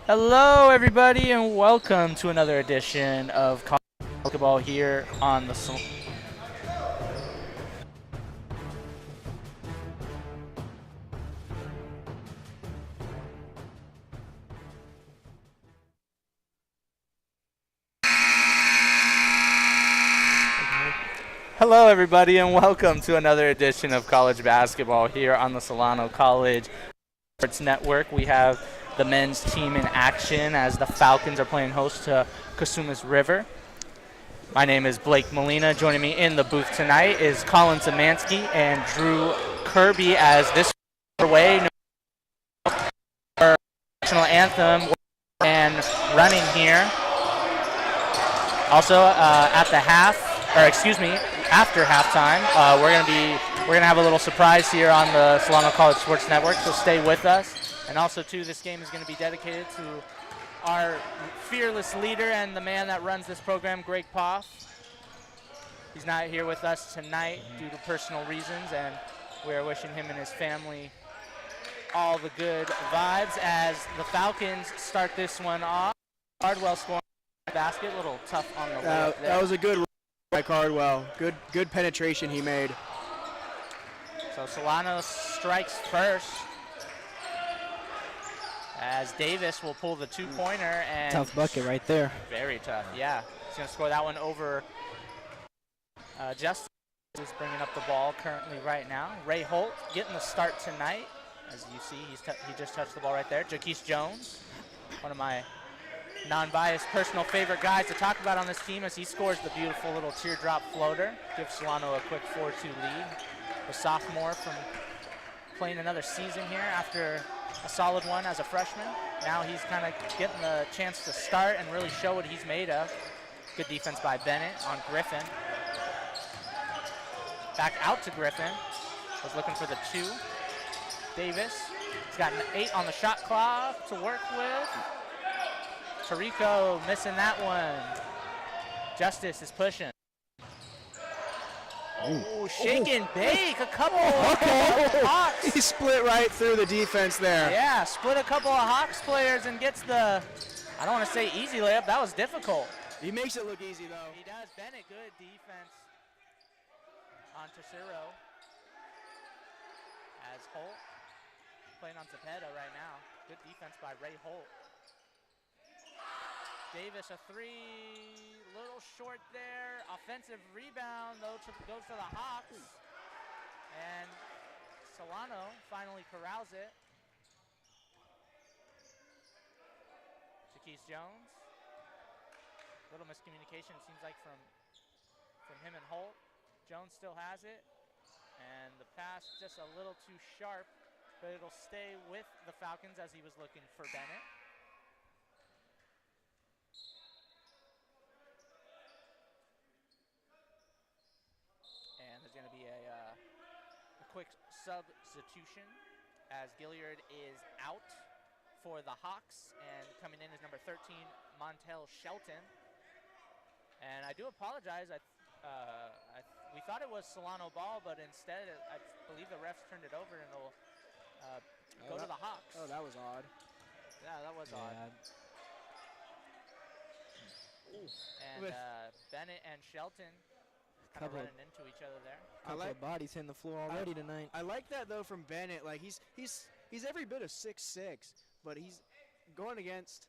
Hello, everybody, and welcome to another edition of college basketball here on the. Hello, everybody, and welcome to another edition of college basketball here on the Solano College Sports Network. We have the men's team in action as the Falcons are playing host to Cosumnes River. My name is Blake Molina. Joining me in the booth tonight is Colin Zamansky and Drew Kirby as this way national anthem and running here. Also, at the after halftime, we're gonna have a little surprise here on the Solano College Sports Network. So stay with us. And also, too, this game is going to be dedicated to our fearless leader and the man that runs this program, Greg Poff. He's not here with us tonight due to personal reasons, and we're wishing him and his family all the good vibes as the Falcons start this one off. Cardwell scoring the basket, a little tough on the layup there. That was a good run by Cardwell. Good penetration he made. So Solano strikes first as Davis will pull the two-pointer. And tough bucket right there. Very tough, yeah. He's going to score that one over Justin, who's bringing up the ball currently right now. Ray Holt getting the start tonight. As you see, he just touched the ball right there. Jaquise Jones, one of my non-biased personal favorite guys to talk about on this team as he scores the beautiful little teardrop floater. Gives Solano a quick 4-2 lead. The sophomore from playing another season here after a solid one as a freshman. Now he's kind of getting the chance to start and really show what he's made of. Good defense by Bennett on Griffin. Back out to Griffin. Was looking for the 2. Davis. He's got an 8 on the shot clock to work with. Tarico missing that one. Justice is pushing. Oh, shake and bake. A couple of Hawks. He split right through the defense there. Yeah, split a couple of Hawks players and gets the, I don't want to say easy layup. That was difficult. He makes it look easy, though. He does. Bennett, good defense on Tessero. As Holt playing on Cepeda right now. Good defense by Ray Holt. Davis, a 3, little short there. Offensive rebound, though, goes to the Hawks. And Solano finally corrals it. Jaquise Jones. Little miscommunication, it seems like, from him and Holt. Jones still has it. And the pass just a little too sharp, but it'll stay with the Falcons as he was looking for Bennett. And there's going to be a quick substitution as Gilliard is out for the Hawks, and coming in is number 13, Montel Shelton. And I do apologize. We thought it was Solano ball, but instead, I believe the refs turned it over, and it'll go to the Hawks. Oh, that was odd. Yeah, that was odd. And Bennett and Shelton kind of running into each other there. Couple of bodies hitting the floor already tonight. I like that, though, from Bennett. Like, he's every bit of 6'6", but he's going against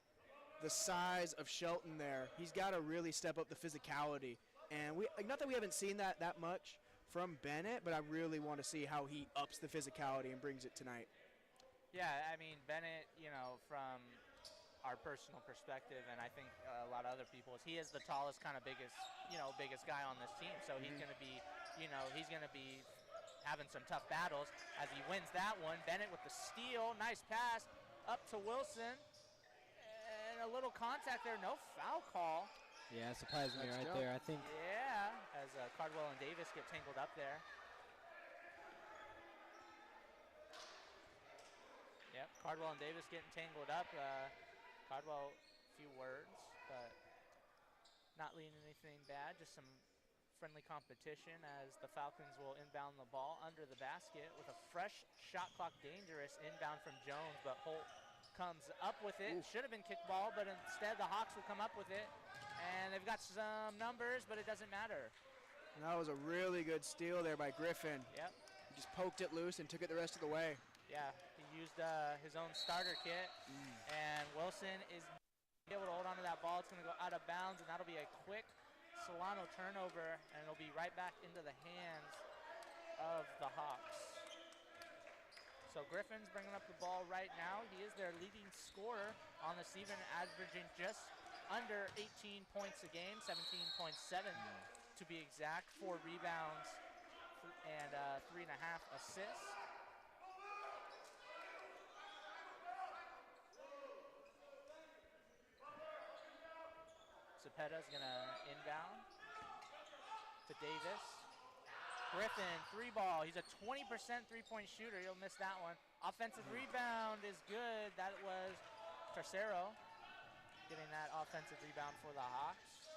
the size of Shelton there. He's got to really step up the physicality. And not that we haven't seen that much from Bennett, but I really want to see how he ups the physicality and brings it tonight. Yeah, I mean, Bennett, from our personal perspective, and I think a lot of other people's, he is the tallest, kind of biggest guy on this team. So he's going to be, he's going to be having some tough battles as he wins that one. Bennett with the steal, nice pass up to Wilson, and a little contact there, no foul call. Yeah, it surprised me right there, I think. Yeah, as Cardwell and Davis get tangled up there. Yep, Cardwell and Davis getting tangled up. Cardwell, a few words, but not leading anything bad, just some friendly competition as the Falcons will inbound the ball under the basket with a fresh shot clock, dangerous inbound from Jones, but Holt comes up with it. Should have been kick ball, but instead the Hawks will come up with it. And they've got some numbers, but it doesn't matter. That was a really good steal there by Griffin. Yep. He just poked it loose and took it the rest of the way. Yeah, he used his own starter kit. And Wilson is able to hold on to that ball. It's going to go out of bounds, and that'll be a quick Solano turnover, and it'll be right back into the hands of the Hawks. So Griffin's bringing up the ball right now. He is their leading scorer on the season, averaging just under 18 points a game, 17.7 to be exact, 4 rebounds and 3.5 assists. Zepeda's gonna inbound to Davis. Griffin, 3 ball. He's a 20% three-point shooter. He'll miss that one. Offensive rebound is good. That was Tercero getting that offensive rebound for the Hawks.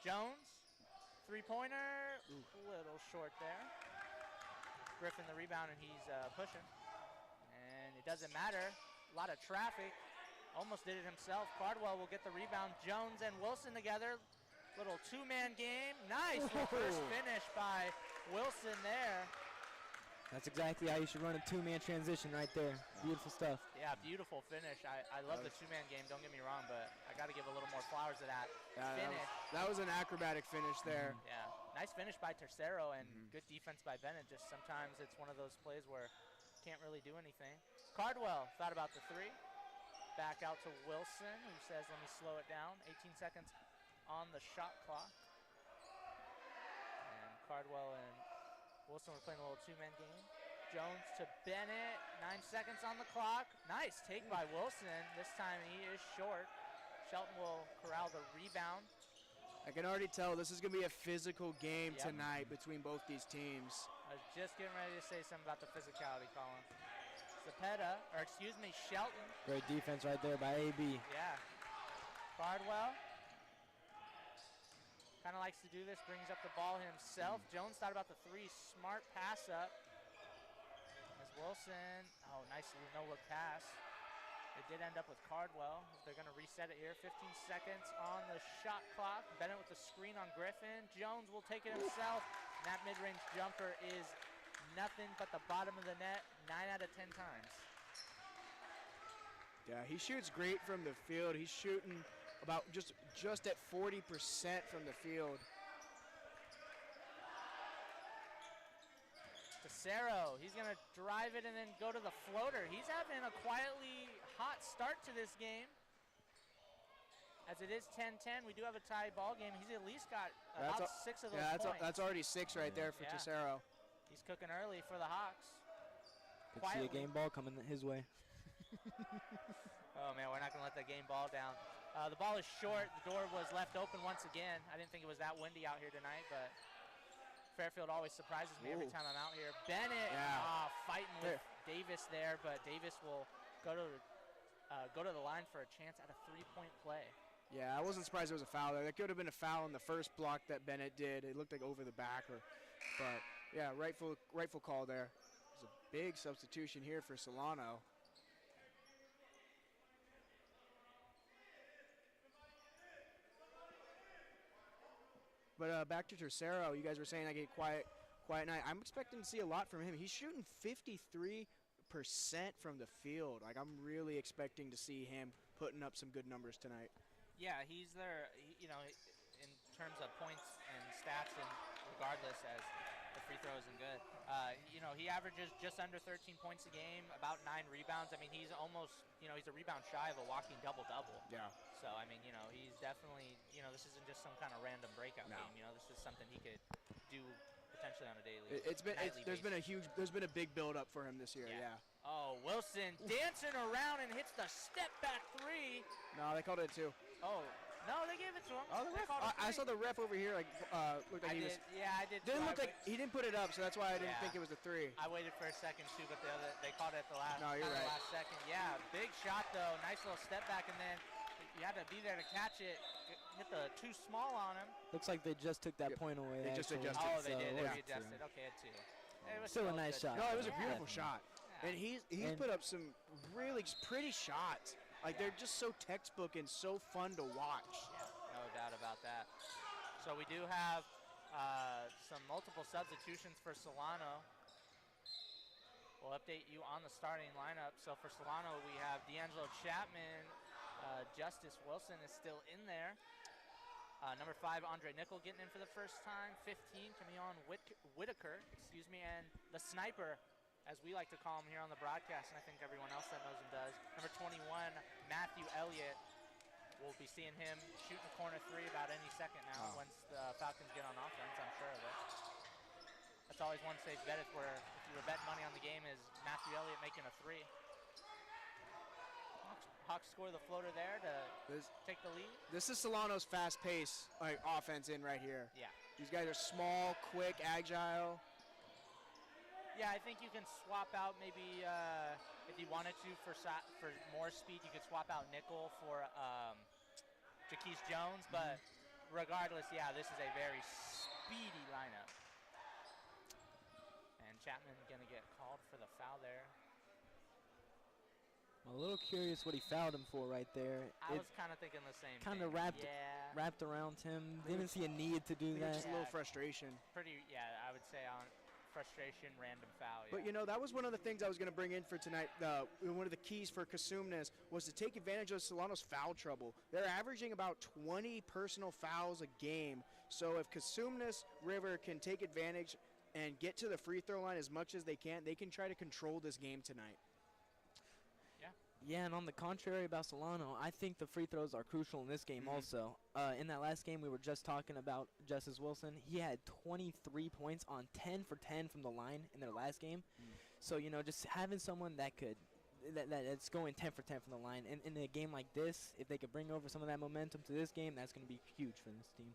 Jones, 3-pointer, a little short there. Griffin the rebound, and he's pushing. And it doesn't matter. A lot of traffic. Almost did it himself. Cardwell will get the rebound. Jones and Wilson together. Little 2-man game. Nice first finish by Wilson there. That's exactly how you should run a 2-man transition right there. Beautiful stuff. Yeah, beautiful finish. I love the 2-man game, don't get me wrong, but I got to give a little more flowers to that finish. That was an acrobatic finish there. Yeah, nice finish by Tercero and good defense by Bennett. Just sometimes it's one of those plays where can't really do anything. Cardwell thought about the 3. Back out to Wilson, who says, let me slow it down. 18 seconds on the shot clock. And Cardwell and Wilson were playing a little 2-man game. Jones to Bennett, 9 seconds on the clock. Nice take by Wilson. This time he is short. Shelton will corral the rebound. I can already tell this is going to be a physical game tonight between both these teams. I was just getting ready to say something about the physicality, Colin. Cepeda, or excuse me, Shelton. Great defense right there by AB. Yeah. Cardwell kind of likes to do this, brings up the ball himself. Jones thought about the 3, smart pass up. As Wilson, nice no-look pass. It did end up with Cardwell. They're going to reset it here. 15 seconds on the shot clock. Bennett with the screen on Griffin. Jones will take it himself. And that mid-range jumper is nothing but the bottom of the net 9 out of 10 times. Yeah, he shoots great from the field. He's shooting about just at 40% from the field. Tercero, he's going to drive it and then go to the floater. He's having a quietly hot start to this game. As it is 10-10, we do have a tie ball game. He's at least got about 6 of those points. That's already 6 right there for Tercero. He's cooking early for the Hawks. Could see a game ball coming his way. Oh, man, we're not going to let that game ball down. The ball is short. The door was left open once again. I didn't think it was that windy out here tonight, but Fairfield always surprises me every time I'm out here. Bennett fighting with Davis there, but Davis will go to the line for a chance at a 3-point play. Yeah, I wasn't surprised there was a foul there. That could have been a foul in the first block that Bennett did. It looked like over the back, but yeah, rightful call there. There's a big substitution here for Solano. But back to Tercero, you guys were saying I get quiet night. I'm expecting to see a lot from him. He's shooting 53% from the field. Like, I'm really expecting to see him putting up some good numbers tonight. Yeah, he's there, in terms of points and stats, and regardless as the free throw isn't good. He averages just under 13 points a game, about 9 rebounds. I mean, he's almost, he's a rebound shy of a walking double-double. Yeah. So, I mean, he's definitely, this isn't just some kind of random breakout game. This is something he could do potentially on a daily. There's been a big build-up for him this year. Yeah. Oh, Wilson dancing around and hits the step-back 3. No, they called it 2. Oh. No, they gave it to him. Oh, the ref. I saw the ref over here. Looked like he was. Yeah, I did. Didn't look like he didn't put it up, so that's why I didn't think it was a 3. I waited for a second too, but they called it at the last. No, you're right. Last second. Yeah, big shot though. Nice little step back, and then you had to be there to catch it. Hit the too small on him. Looks like they just took that point away. They just actually. adjusted. Oh, they So did. They yeah. readjusted. Okay, at 2. It was Still a nice shot. No, it was a beautiful shot. And he's And- put up some really just pretty shots. Like, they're just so textbook and so fun to watch. Yeah, no doubt about that. So we do have some multiple substitutions for Solano. We'll update you on the starting lineup. So for Solano, we have D'Angelo Chapman. Justice Wilson is still in there. Number 5, Andre Nickel getting in for the first time. 15, Camion Whitaker, and the sniper, as we like to call him here on the broadcast, and I think everyone else that knows him does. Number 21, Matthew Elliott. We'll be seeing him shooting the corner 3 about any second now once the Falcons get on offense, I'm sure of it. That's always one safe bet if you were betting money on the game is Matthew Elliott making a 3. Hawks score the floater there to take the lead. This is Solano's fast pace offense in right here. Yeah. These guys are small, quick, agile. Yeah, I think you can swap out maybe if you wanted to for more speed, you could swap out Nickel for Jaquise Jones. But regardless, yeah, this is a very speedy lineup. And Chapman gonna get called for the foul there. I'm a little curious what he fouled him for right there. I was kind of thinking the same thing. Kind of wrapped around him. Didn't see a need to do that. Just a little frustration. I would say on frustration, random foul. But, you know, that was one of the things I was going to bring in for tonight. One of the keys for Cosumnes was to take advantage of Solano's foul trouble. They're averaging about 20 personal fouls a game. So if Cosumnes River can take advantage and get to the free throw line as much as they can try to control this game tonight. Yeah, and on the contrary about Solano, I think the free throws are crucial in this game also. In that last game we were just talking about Justice Wilson, he had 23 points on 10 for 10 from the line in their last game. So, you know, just having someone that's going 10 for 10 from the line, and in a game like this, if they could bring over some of that momentum to this game, that's going to be huge for this team.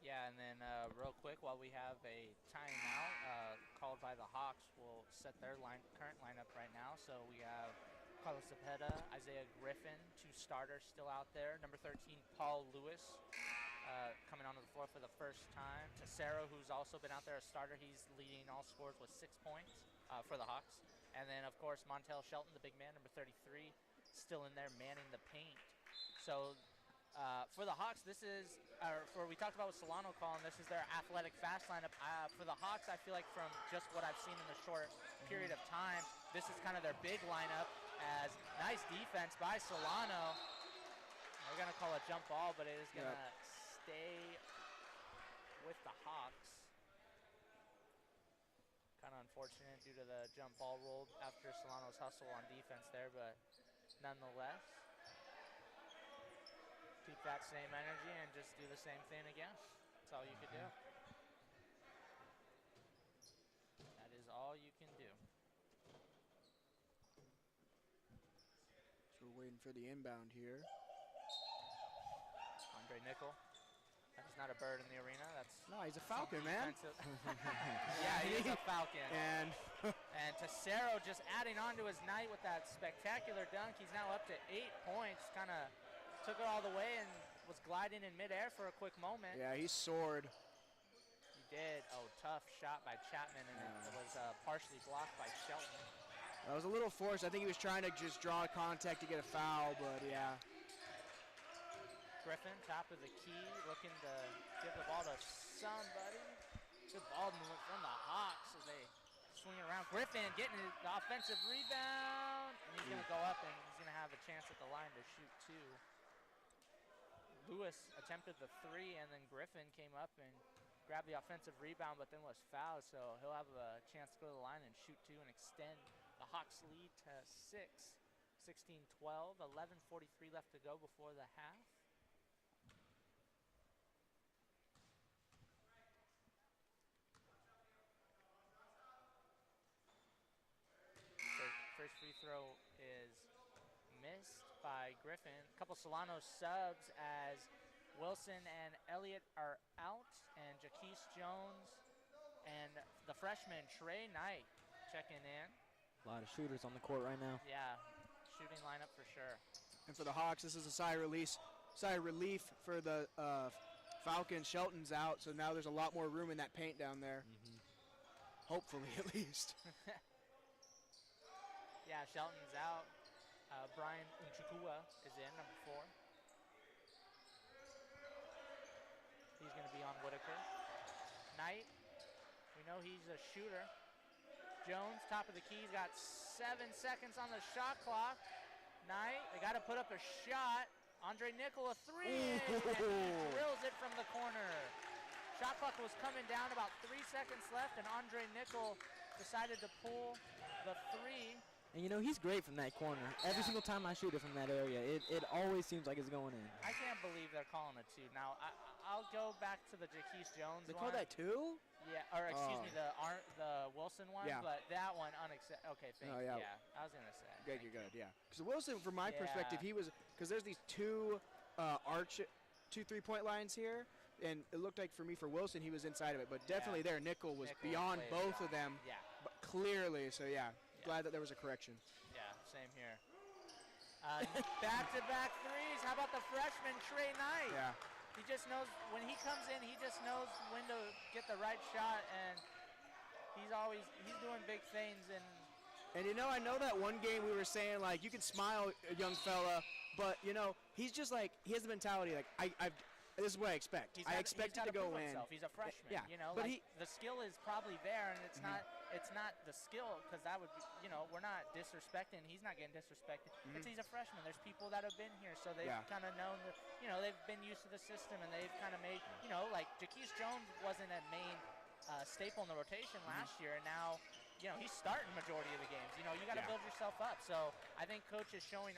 Yeah, and then real quick, while we have a timeout called by the Hawks, we'll set their current lineup right now. So we have Carlos Cepeda, Isaiah Griffin, 2 starters still out there. Number 13, Paul Lewis, coming onto the floor for the first time. Tessero, who's also been out there a starter, he's leading all scores with 6 points for the Hawks. And then, of course, Montel Shelton, the big man, number 33, still in there manning the paint. So for the Hawks, we talked about with Solano calling, this is their athletic fast lineup. For the Hawks, I feel like from just what I've seen in a short period of time, this is kind of their big lineup. As nice defense by Solano. We're going to call a jump ball, but it is going to stay with the Hawks. Kind of unfortunate due to the jump ball ruled after Solano's hustle on defense there, but nonetheless, keep that same energy and just do the same thing again. That's all you could do. That is all you can do. So we're waiting for the inbound here. Andre Nickel. That's not a bird in the arena. No, he's a Falcon, man. Yeah, he is a Falcon. And Tessero just adding on to his night with that spectacular dunk. He's now up to 8 points. Kind of took it all the way and was gliding in midair for a quick moment. Yeah, he soared. He did. Oh, tough shot by Chapman, and it was partially blocked by Shelton. That was a little forced. I think he was trying to just draw contact to get a foul, but yeah. Griffin, top of the key, looking to give the ball to somebody. Good ball movement from the Hawks as they swing it around. Griffin getting the offensive rebound, and he's going to go up, and he's going to have a chance at the line to shoot 2. Lewis attempted the 3, and then Griffin came up and grabbed the offensive rebound, but then was fouled, so he'll have a chance to go to the line and shoot 2 and extend the Hawks lead to 6, 16-12, 11:43 left to go before the half. First free throw is missed by Griffin. A couple Solano subs as Wilson and Elliott are out, and Jaquise Jones and the freshman Trey Knight checking in. A lot of shooters on the court right now. Yeah, shooting lineup for sure. And for the Hawks, this is a sigh of relief for the Falcons. Shelton's out, so now there's a lot more room in that paint down there. Hopefully, at least. Yeah, Shelton's out. Brian Unchukua is in, number 4. He's going to be on Whitaker. Knight, we know he's a shooter. Jones, top of the key, he's got 7 seconds on the shot clock. Knight, they got to put up a shot. Andre Nickel, a 3, and he drills it from the corner. Shot clock was coming down, about 3 seconds left, and Andre Nickel decided to pull the 3. And you know, he's great from that corner. Every single time I shoot it from that area, it always seems like it's going in. I can't believe they're calling a 2. Now, I'll go back to the Jaquise Jones They one. call that 2? Yeah, or excuse me, the Wilson one. Yeah. But that one, unacceptable. Okay, thank you. yeah. Yeah, I was going to say. Good, you're good, yeah. Because Wilson, from my Yeah. perspective, he was, because there's these 2 3-point lines here, and it looked like for me, for Wilson, he was inside of it. But definitely there, Nickel was Nickel beyond played both it of them, Yeah, but clearly. So, yeah, glad that there was a correction. yeah, same here. Back-to-back 3s. How about the freshman, Trey Knight? Yeah. He just knows, when he comes in, he just knows when to get the right shot, and he's doing big things. And, you know, I know that one game we were saying, like, you can smile, young fella, but, you know, he's just like, he has the mentality, like, this is what I expect. I expect it to go in. He's a freshman, Yeah, you know, but like, the skill is probably there, and it's not the skill, because that would be, you know, we're not disrespecting. He's not getting disrespected. He's a freshman. There's people that have been here, so they've kind of known that, you know, they've been used to the system, and they've kind of made, you know, like Jaquise Jones wasn't a main staple in the rotation last year, and now, you know, he's starting majority of the games. You know, you got to build yourself up. So I think Coach is showing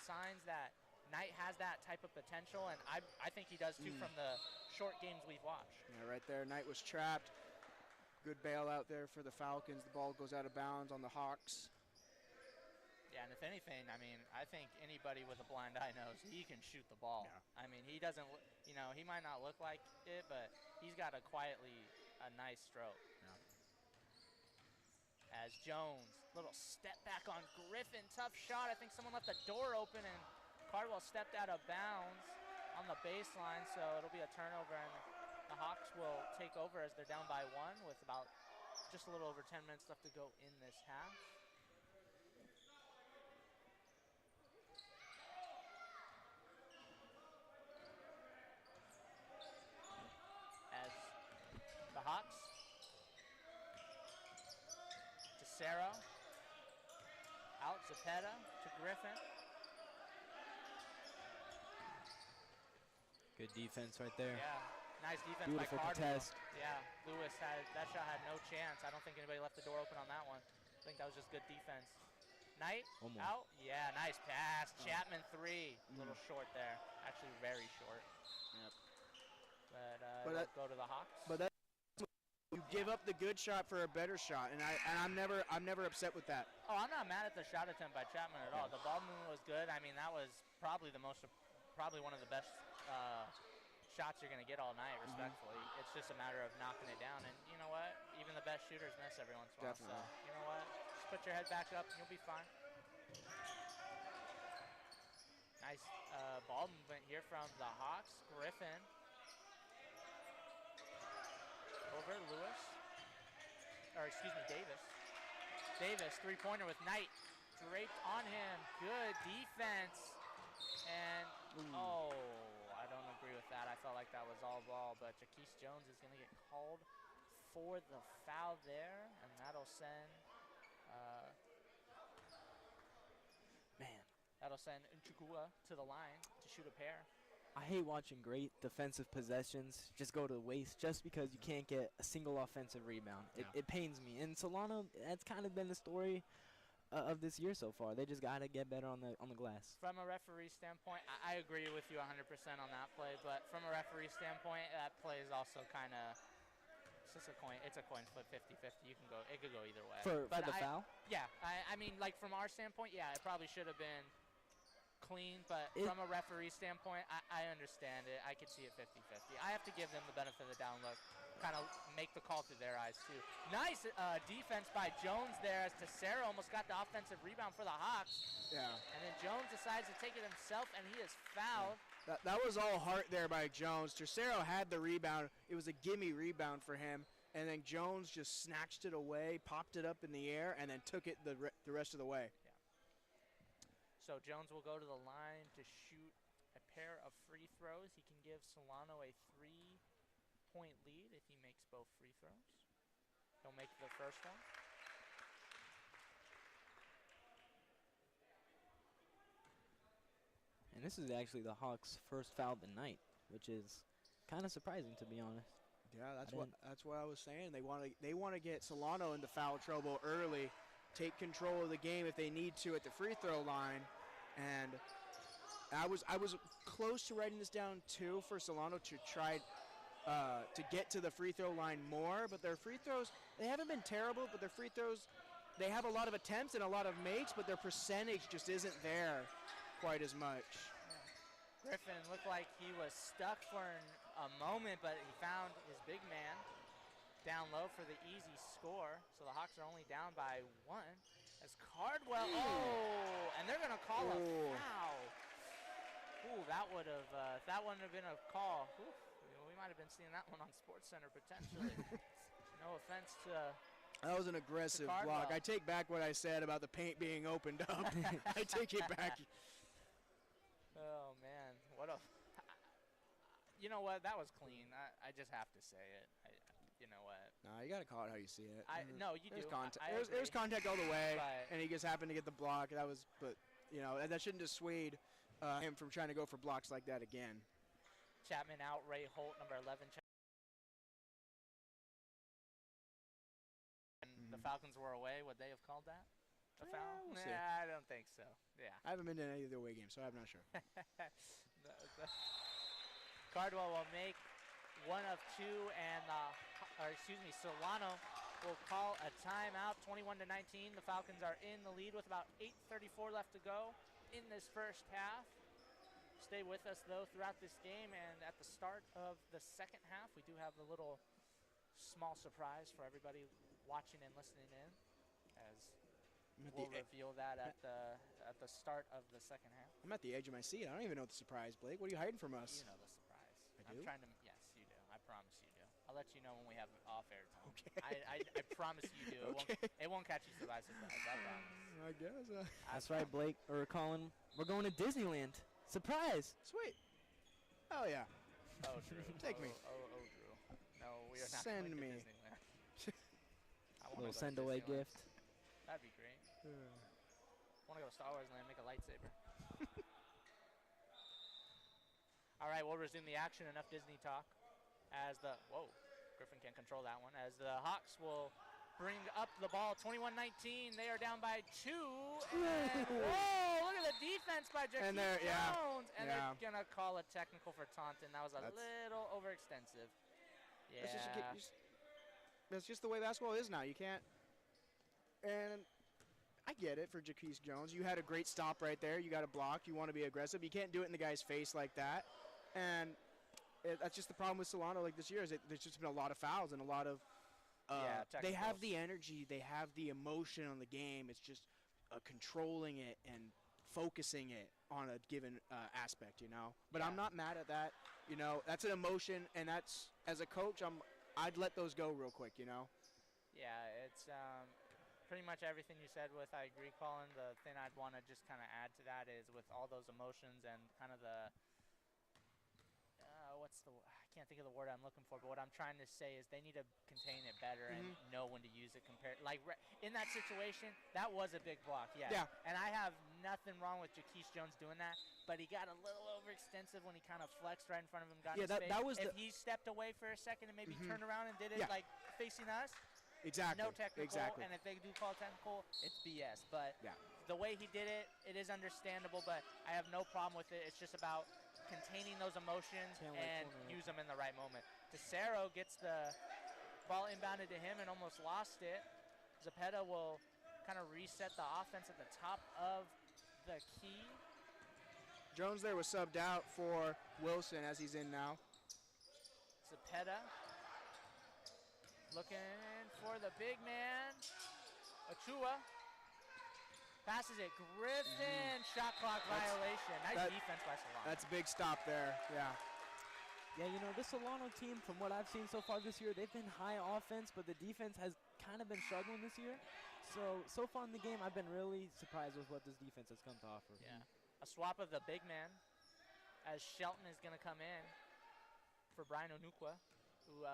signs that Knight has that type of potential, and I think he does too from the short games we've watched. Yeah, right there, Knight was trapped. Good bailout there for the Falcons. The ball goes out of bounds on the Hawks. Yeah, and if anything, I mean, I think anybody with a blind eye knows he can shoot the ball. Yeah. I mean, he doesn't, you know, he might not look like it, but he's got a nice stroke. Yeah. As Jones, little step back on Griffin, tough shot. I think someone left the door open, and Cardwell stepped out of bounds on the baseline, so it'll be a turnover, and the Hawks will take over as they're down by 1 with about just a little over 10 minutes left to go in this half. As the Hawks, to Cerro, out Zepeda to Griffin. Good defense right there. Yeah, nice defense Beautiful by Cardwell. contest. Yeah, Lewis that shot had no chance. I don't think anybody left the door open on that one. I think that was just good defense. Knight out. Yeah, nice pass. Chapman 3. A little short there. Actually, very short. Yep. But let's go to the Hawks. But that, you give up the good shot for a better shot, and I'm never upset with that. Oh, I'm not mad at the shot attempt by Chapman at all. The ball movement was good. I mean, that was probably one of the best shots you're going to get all night, respectfully. It's just a matter of knocking it down. And you know what? Even the best shooters miss every once in a while. Definitely. So, you know what? Just put your head back up and you'll be fine. Nice ball movement here from the Hawks. Griffin. Over Lewis. Or excuse me, Davis. Davis, three-pointer with Knight. Draped on him. Good defense. And, I don't agree with that. I felt like that was all ball, but Jaquise Jones is going to get called for the foul there, and that'll send Nchukua to the line to shoot a pair. I hate watching great defensive possessions just go to waste just because you can't get a single offensive rebound. It pains me. And Solano, that's kind of been the story of this year so far. They just got to get better on the glass. From a referee standpoint, I agree with you 100% on that play, but from a referee standpoint, that play is also kind of it's a coin flip 50-50. It could go either way. For the foul? Yeah, I mean, like from our standpoint, yeah, it probably should have been clean, but from a referee standpoint, I understand it. I could see it 50-50. I have to give them the benefit of the down look, kind of make the call through their eyes too. Nice defense by Jones there as Tessero almost got the offensive rebound for the Hawks. Yeah. And then Jones decides to take it himself, and he is fouled. That was all heart there by Jones. Tercero had the rebound. It was a gimme rebound for him. And then Jones just snatched it away, popped it up in the air, and then took it the rest of the way. So Jones will go to the line to shoot a pair of free throws. He can give Solano a 3-point lead if he makes both free throws. He'll make the first one. And this is actually the Hawks' first foul of the night, which is kind of surprising, to be honest. Yeah, that's what I was saying. They want to get Solano into foul trouble early, take control of the game if they need to at the free throw line, and I was close to writing this down too for Solano to try to get to the free throw line more, but their free throws, they haven't been terrible, but their free throws, they have a lot of attempts and a lot of makes, but their percentage just isn't there quite as much. Griffin looked like he was stuck for a moment, but he found his big man down low for the easy score. So the Hawks are only down by 1. As Cardwell, and they're going to call a foul. Ooh, that would have, if that wouldn't have been a call, we might have been seeing that one on SportsCenter potentially. No offense to that was an aggressive block. I take back what I said about the paint being opened up. I take it back. Oh, man. What a... You know what? That was clean. I just have to say it. You know what? No, you got to call it how you see it. No, you there's do. Contact. There's contact all the way, and he just happened to get the block. But you know, that shouldn't dissuade him from trying to go for blocks like that again. Chapman out. Ray Holt, number 11. And the Falcons were away. Would they have called that a foul? We'll see. I don't think so. Yeah. I haven't been to any of the away games, so I'm not sure. Cardwell will make 1 of 2, and Solano will call a timeout. 21-19. The Falcons are in the lead with about 8:34 left to go in this first half. Stay with us though throughout this game, and at the start of the second half, we do have a little small surprise for everybody watching and listening in, as we'll reveal that at the start of the second half. I'm at the edge of my seat. I don't even know the surprise, Blake. What are you hiding from us? You know the surprise. I do? I'm trying to. Yes, you do. I promise you do. I'll let you know when we have off-air time. Okay. I promise you do. Okay. It won't catch you by surprise. I promise. I guess. That's right, Blake. Or Colin. We're going to Disneyland. Surprise! Sweet. Oh yeah. Oh, Drew. Take me. Oh, Drew. No, we are not Send going me. to Disneyland. I A wanna little go to send-away Disneyland. gift. That'd be great. I want to go to Star Wars Land, make a lightsaber. All right, we'll resume the action. Enough Disney talk. As Griffin can't control that one. As the Hawks will bring up the ball, 21-19. They are down by 2. And whoa! Look at the defense by Jakeem Jones. And they're gonna call a technical for Taunton. That was a little overextensive. Yeah. That's just the way basketball is now. You can't. And I get it for Jakeem Jones. You had a great stop right there. You got a block. You want to be aggressive. You can't do it in the guy's face like that. And that's just the problem with Solano like this year is there's just been a lot of fouls and a lot of they have the energy, they have the emotion on the game. It's just controlling it and focusing it on a given aspect, you know. But I'm not mad at that. You know, that's an emotion, and that's as a coach, I'd let those go real quick, you know. Yeah, it's pretty much everything you said with. I agree, Colin. The thing I'd want to just kind of add to that is with all those emotions and kind of the I can't think of the word I'm looking for, but what I'm trying to say is they need to contain it better and know when to use it like in that situation, that was a big block, yeah. And I have nothing wrong with Jakeem Jones doing that, but he got a little overextensive when he kind of flexed right in front of him, got his face. That was if he stepped away for a second and maybe turned around and did it like facing us, exactly. No technical, and if they do call technical, it's BS. But the way he did it, it is understandable, but I have no problem with it. It's just about containing those emotions and use them in the right moment. Tesoro gets the ball inbounded to him and almost lost it. Zepeda will kind of reset the offense at the top of the key. Jones there was subbed out for Wilson as he's in now. Zepeda looking for the big man. Achua passes it. Griffin, shot clock violation. Nice defense by Solano. That's a big stop there, yeah. Yeah, you know, this Solano team, from what I've seen so far this year, they've been high offense, but the defense has kind of been struggling this year. So far in the game, I've been really surprised with what this defense has come to offer. Yeah. A swap of the big man as Shelton is going to come in for Brian Onukwa, who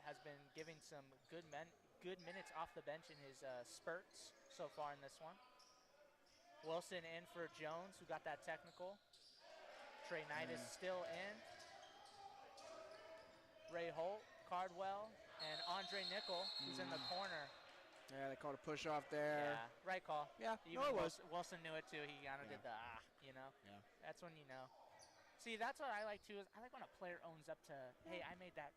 has been giving some good minutes off the bench in his spurts so far in this one. Wilson in for Jones, who got that technical. Trey Knight is still in. Ray Holt, Cardwell, and Andre Nickel, who's in the corner. Yeah, they called a push off there. Yeah, right call. Yeah, Even no, it was. Wilson knew it too. He kind of did the you know. Yeah. That's when you know. See, that's what I like too. Is I like when a player owns up to, hey, I made that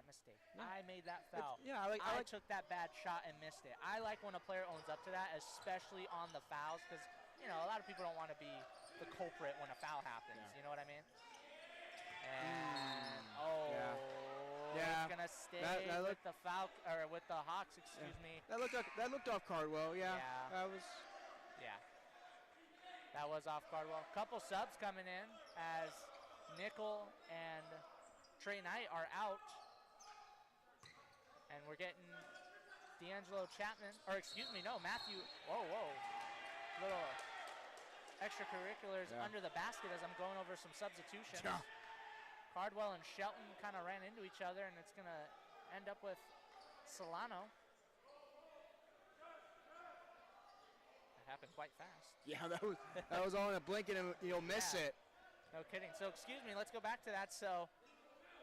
mistake. Yeah. I made that foul. I took that bad shot and missed it. I like when a player owns up to that, especially on the fouls, because you know a lot of people don't want to be the culprit when a foul happens. Yeah. You know what I mean? And Yeah. it's gonna stay That with the with the Hawks. Excuse me. That looked off Cardwell. Yeah. Yeah. That was off Cardwell. Couple subs coming in as Nickel and Trey Knight are out. And we're getting D'Angelo Chapman, or excuse me, no, Matthew. Whoa. Little extracurriculars under the basket as I'm going over some substitutions. Yeah. Cardwell and Shelton kind of ran into each other, and it's going to end up with Solano. That happened quite fast. Yeah, that was all in a blink and you'll miss it. No kidding. So excuse me, let's go back to that. So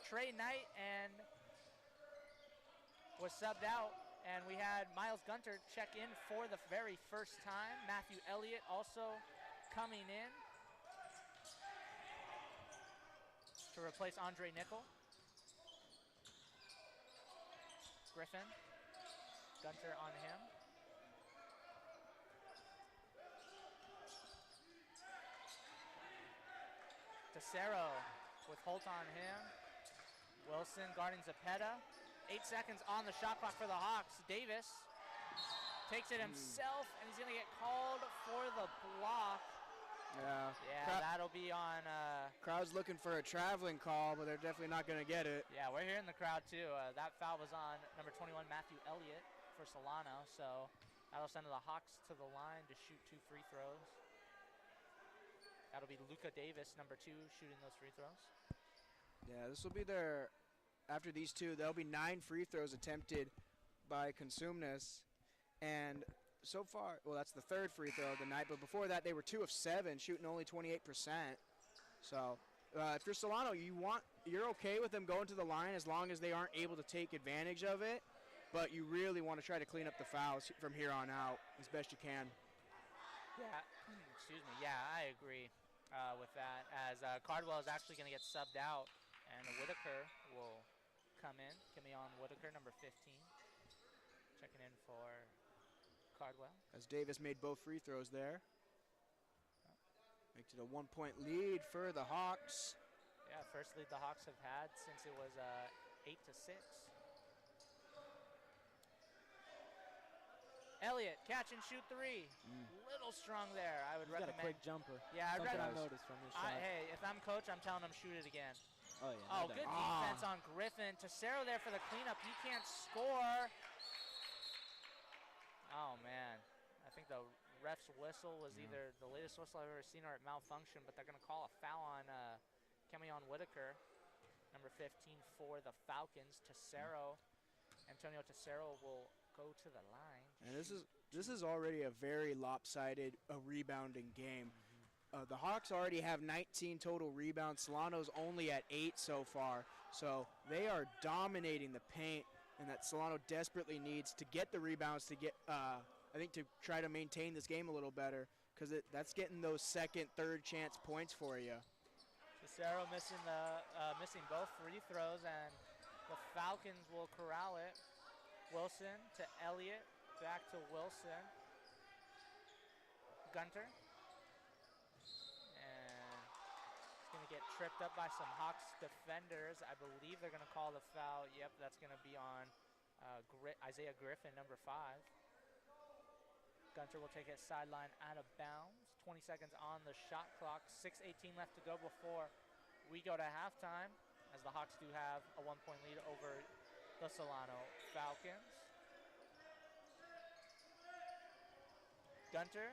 Trey Knight was subbed out, and we had Miles Gunter check in for the very first time. Matthew Elliott also coming in to replace Andre Nickel. Griffin, Gunter on him. Tesoro with Holt on him. Wilson guarding Zepeda. 8 seconds on the shot clock for the Hawks. Davis takes it himself, and he's going to get called for the block. Yeah, that'll be on. Crowd's looking for a traveling call, but they're definitely not going to get it. Yeah, we're hearing the crowd too. That foul was on number 21, Matthew Elliott for Solano. So that'll send the Hawks to the line to shoot 2 free throws. That'll be Luka Davis, number 2, shooting those free throws. Yeah, this will be their. After these two, there'll be 9 free throws attempted by Cosumnes, and so far, well, that's the 3rd free throw of the night, but before that, they were 2 of 7, shooting only 28%. So, if you're Solano, you're okay with them going to the line as long as they aren't able to take advantage of it, but you really want to try to clean up the fouls from here on out as best you can. Yeah, excuse me. Yeah, I agree with that, as Cardwell is actually going to get subbed out, and Whitaker will come in. Kimion Whitaker, number 15, checking in for Cardwell. As Davis made both free throws there. Makes it a 1-point lead for the Hawks. Yeah, first lead the Hawks have had since it was 8-6. Elliott, catch and shoot 3. Little strong there. I would recommend. Got a quick jumper. Yeah, I'd recommend. I noticed from this shot. Hey, if I'm coach, I'm telling him shoot it again. Oh, yeah. Oh, good defense on Griffin. Tesoro there for the cleanup. He can't score. Oh, man. I think the ref's whistle was either the latest whistle I've ever seen or it malfunctioned, but they're going to call a foul on Kemion Whitaker, number 15 for the Falcons. Antonio Tesoro will go to the line. And this is already a very lopsided rebounding game. The Hawks already have 19 total rebounds. Solano's only at 8 so far. So they are dominating the paint, and that Solano desperately needs to get the rebounds to get, I think, to try to maintain this game a little better, because that's getting those second, third chance points for you. Tesoro missing both free throws, and the Falcons will corral it. Wilson to Elliott, back to Wilson. Gunter. Going to get tripped up by some Hawks defenders. I believe they're going to call the foul. Yep, that's going to be on Isaiah Griffin, number 5. Gunter will take it sideline out of bounds. 20 seconds on the shot clock. 6:18 left to go before we go to halftime, as the Hawks do have a 1-point lead over the Solano Falcons. Gunter.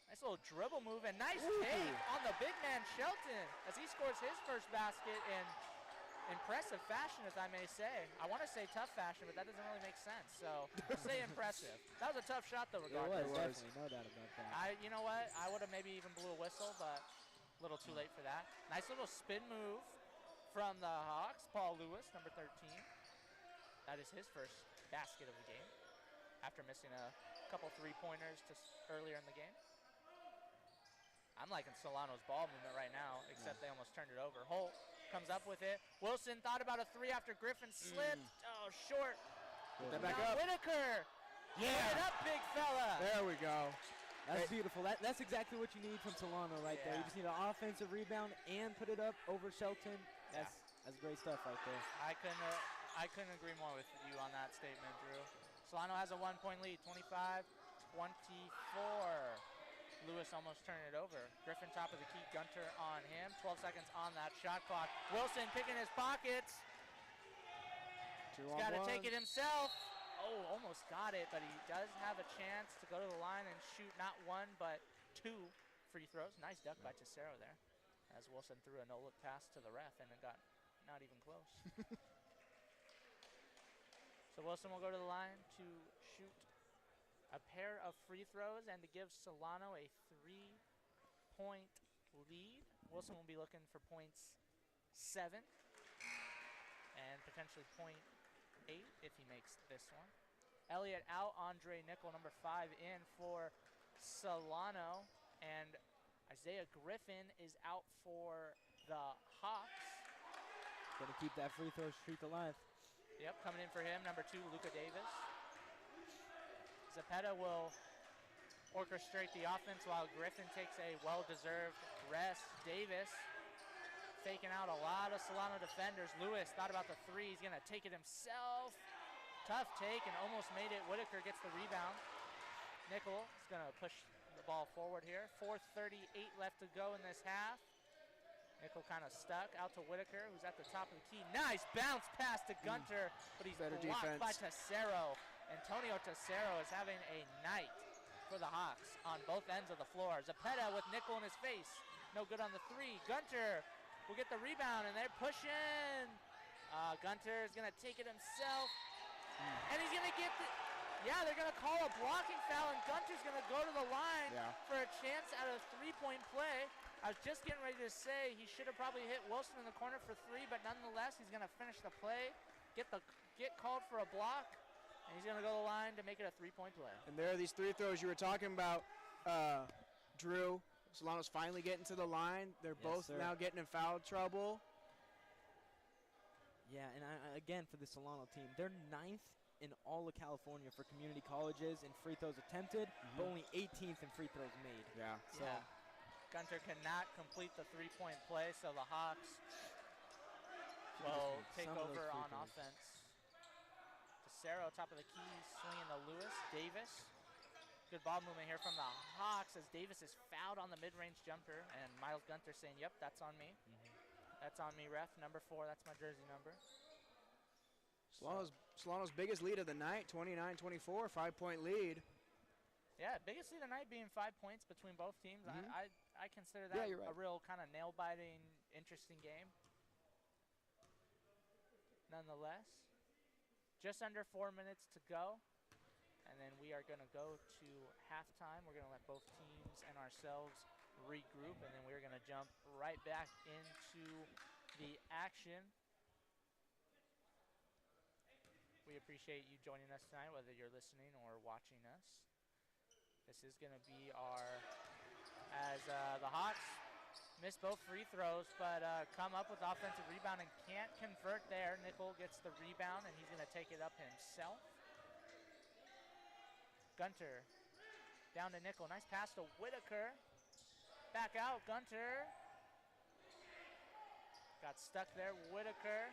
Nice little dribble move and nice take on the big man Shelton as he scores his first basket in impressive fashion, as I may say. I want to say tough fashion, but that doesn't really make sense. So I'll say impressive. That was a tough shot, though, regardless. It was, definitely, no doubt about that. You know what? I would have maybe even blew a whistle, but a little too late for that. Nice little spin move from the Hawks. Paul Lewis, number 13. That is his first basket of the game after missing a couple three-pointers earlier in the game. I'm liking Solano's ball movement right now, except they almost turned it over. Holt comes up with it. Wilson thought about a three after Griffin slipped. Oh, short. Put that back up. Whitaker. Yeah. Put it up, big fella. There we go. That's beautiful. That's exactly what you need from Solano right there. You just need an offensive rebound and put it up over Shelton. That's great stuff right there. I couldn't agree more with you on that statement, Drew. Solano has a 1-point lead, 25-24. Lewis almost turned it over. Griffin top of the key, Gunter on him. 12 seconds on that shot clock. Wilson picking his pockets. He's got to take it himself. Oh, almost got it, but he does have a chance to go to the line and shoot not one, but two free throws. Nice duck by Tesoro there as Wilson threw a no-look pass to the ref, and it got not even close. So Wilson will go to the line to shoot a pair of free throws and to give Solano a 3-point lead. Wilson will be looking for points 7 and potentially point 8 if he makes this one. Elliott out, Andre Nickel, number 5, in for Solano, and Isaiah Griffin is out for the Hawks. Gonna keep that free throw streak alive. Yep, coming in for him, number 2, Luka Davis. Zapeta will orchestrate the offense while Griffin takes a well-deserved rest. Davis faking out a lot of Solano defenders. Lewis thought about the three. He's going to take it himself. Tough take and almost made it. Whitaker gets the rebound. Nickel is going to push the ball forward here. 4:38 left to go in this half. Nickel kind of stuck out to Whitaker, who's at the top of the key. Nice bounce pass to Gunter, but he's blocked by Tesoro. Antonio Tesoro is having a night for the Hawks on both ends of the floor. Zapeta with Nickel in his face. No good on the three. Gunter will get the rebound, and they're pushing. Gunter is going to take it himself. And he's going to get the... Yeah, they're going to call a blocking foul, and Gunter's going to go to the line for a chance at a three-point play. I was just getting ready to say he should have probably hit Wilson in the corner for 3, but nonetheless, he's going to finish the play, get called for a block, and he's going to go to the line to make it a 3-point play. And there are these free throws you were talking about, Drew. Solano's finally getting to the line. They're both now getting in foul trouble. Yeah, and again, for the Solano team, they're 9th in all of California for community colleges in free throws attempted, but only 18th in free throws made. Yeah. So Gunter cannot complete the 3-point play, so the Hawks will take over on offense. Tesoro, top of the key, swinging to Lewis. Davis. Good ball movement here from the Hawks as Davis is fouled on the mid-range jumper, and Miles Gunter saying, yep, that's on me. That's on me, ref. Number 4, that's my jersey number. Solano's biggest lead of the night, 29-24, 5-point lead. Yeah, biggest lead of the night being 5 points between both teams. I consider that a real kind of nail-biting, interesting game. Nonetheless, just under 4 minutes to go, and then we are going to go to halftime. We're going to let both teams and ourselves regroup, and then we're going to jump right back into the action. We appreciate you joining us tonight, whether you're listening or watching us. This is going to be as the Hawks missed both free throws, but come up with offensive rebound and can't convert there. Nickel gets the rebound, and he's going to take it up himself. Gunter down to Nickel. Nice pass to Whitaker. Back out, Gunter. Got stuck there. Whitaker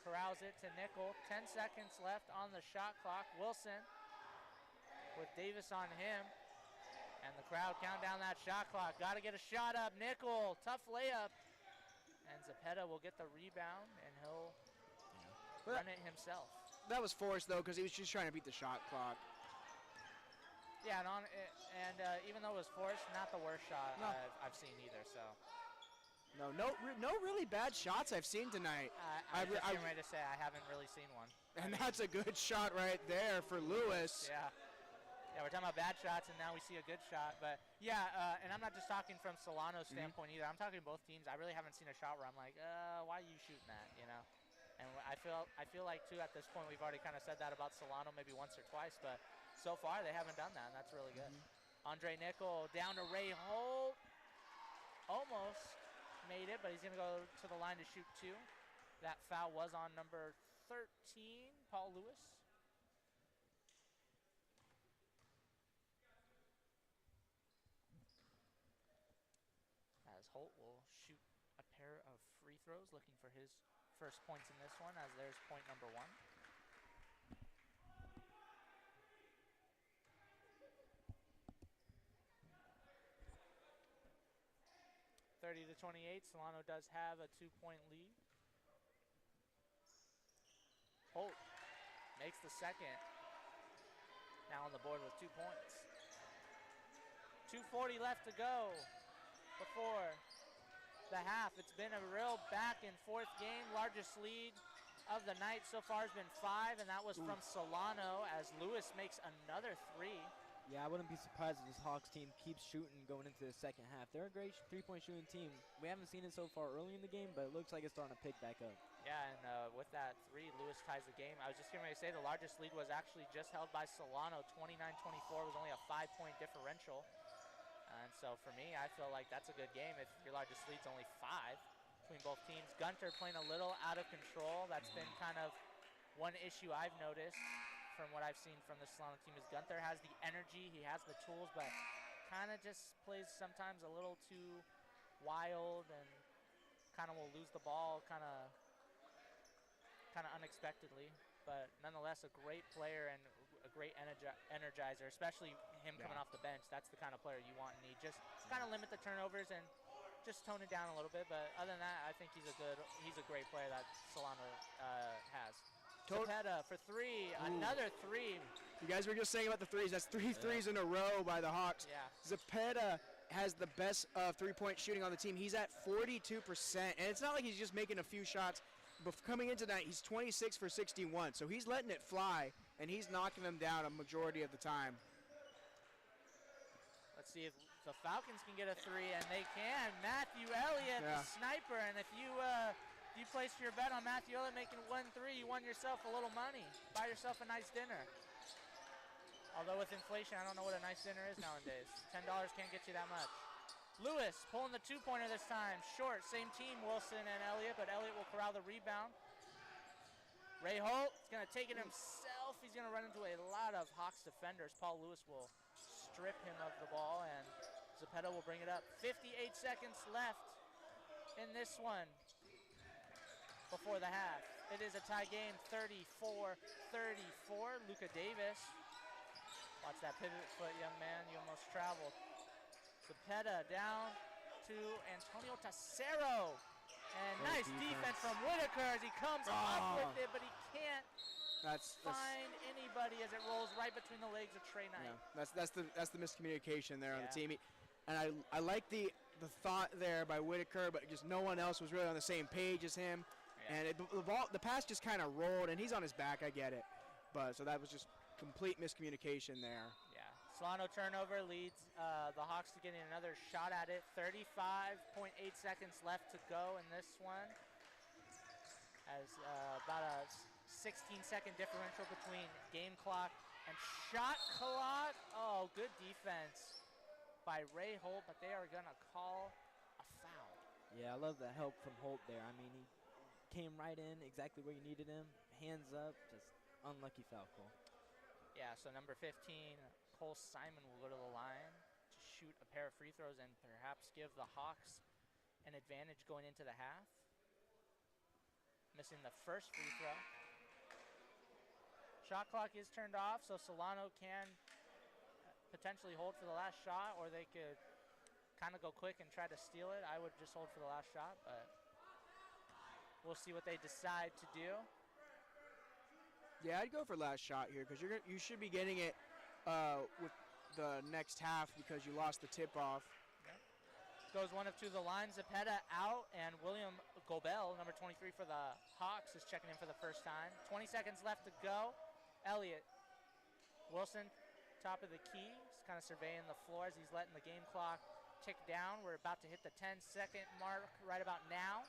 corrals it to Nickel. 10 seconds left on the shot clock. Wilson with Davis on him. And the crowd count down that shot clock. Got to get a shot up. Nickel, tough layup. And Zapeta will get the rebound, and he'll run it himself. That was forced, though, because he was just trying to beat the shot clock. Yeah, even though it was forced, not the worst shot No. I've seen either. So No really bad shots I've seen tonight. I was just getting ready to say I haven't really seen one. And that's a good shot right there for Lewis. Yeah. Yeah, we're talking about bad shots, and now we see a good shot. But, yeah, and I'm not just talking from Solano's standpoint either. I'm talking both teams. I really haven't seen a shot where I'm like, why are you shooting that, you know? And I feel like, too, at this point, we've already kind of said that about Solano maybe once or twice. But so far, they haven't done that, and that's really good. Andre Nickel down to Ray Holt. Almost made it, but he's going to go to the line to shoot 2. That foul was on number 13, Paul Lewis. As Holt will shoot a pair of free throws, looking for his first points in this one, as there's point number 1. 30-28, Solano does have a 2-point lead. Holt makes the second. Now on the board with 2 points. 2:40 left to go before the half. It's been a real back and forth game. Largest lead of the night so far has been 5, and that was from Solano as Lewis makes another 3. Yeah, I wouldn't be surprised if this Hawks team keeps shooting going into the second half. They're a great three-point shooting team. We haven't seen it so far early in the game, but it looks like it's starting to pick back up. Yeah, and with that 3, Lewis ties the game. I was just getting ready to say the largest lead was actually just held by Solano. 29-24 was only a 5-point differential. And so for me, I feel like that's a good game if your largest lead's only 5 between both teams. Gunter playing a little out of control. That's been kind of one issue I've noticed from what I've seen from the Solano team is Gunter has the energy, he has the tools, but kind of just plays sometimes a little too wild and kind of will lose the ball kind of unexpectedly. But nonetheless, a great player and a great energizer, especially him coming off the bench. That's the kind of player you want and need. Just kind of limit the turnovers and just tone it down a little bit. But other than that, I think he's a great player that Solano has. Zepeda for 3, another 3. You guys were just saying about the threes. That's 3 threes in a row by the Hawks. Yeah. Zepeda has the best three-point shooting on the team. He's at 42%, and it's not like he's just making a few shots. But coming in tonight, he's 26 for 61, so he's letting it fly, and he's knocking them down a majority of the time. Let's see if the Falcons can get a 3, and they can. Matthew Elliott, the sniper, and if you placed your bet on Matthew Elliott making 1-3, you won yourself a little money. Buy yourself a nice dinner. Although with inflation, I don't know what a nice dinner is nowadays. $10 can't get you that much. Lewis pulling the 2-pointer this time. Short, same team, Wilson and Elliott, but Elliott will corral the rebound. Ray Holt is going to take it himself. He's going to run into a lot of Hawks defenders. Paul Lewis will strip him of the ball, and Zepeda will bring it up. 58 seconds left in this one before the half. It is a tie game, 34-34. Luka Davis. Watch that pivot foot, young man. You almost traveled. Zepeda down to Antonio Tassero. And nice defense from Whitaker as he comes up with it, but he can't find anybody as it rolls right between the legs of Trey Knight. Yeah, that's the miscommunication there on the team. And I like the thought there by Whitaker, but just no one else was really on the same page as him. Yeah. And the pass just kind of rolled, and he's on his back. I get it, but so that was just complete miscommunication there. Yeah, Solano turnover leads the Hawks to getting another shot at it. 35.8 seconds left to go in this one. As about a 16-second differential between game clock and shot clock. Oh, good defense by Ray Holt, but they are going to call a foul. Yeah, I love the help from Holt there. I mean, he came right in exactly where you needed him. Hands up, just unlucky foul call. Yeah, so number 15, Cole Simon will go to the line to shoot a pair of free throws and perhaps give the Hawks an advantage going into the half. Missing the first free throw. Shot clock is turned off, so Solano can potentially hold for the last shot, or they could kind of go quick and try to steal it. I would just hold for the last shot, but we'll see what they decide to do. Yeah, I'd go for last shot here because you should be getting it with the next half because you lost the tip-off. Goes one of two to the line. Zepeda out, and William Gobel, number 23 for the Hawks, is checking in for the first time. 20 seconds left to go. Elliott Wilson, top of the key. He's kind of surveying the floor as he's letting the game clock tick down. We're about to hit the 10-second mark right about now.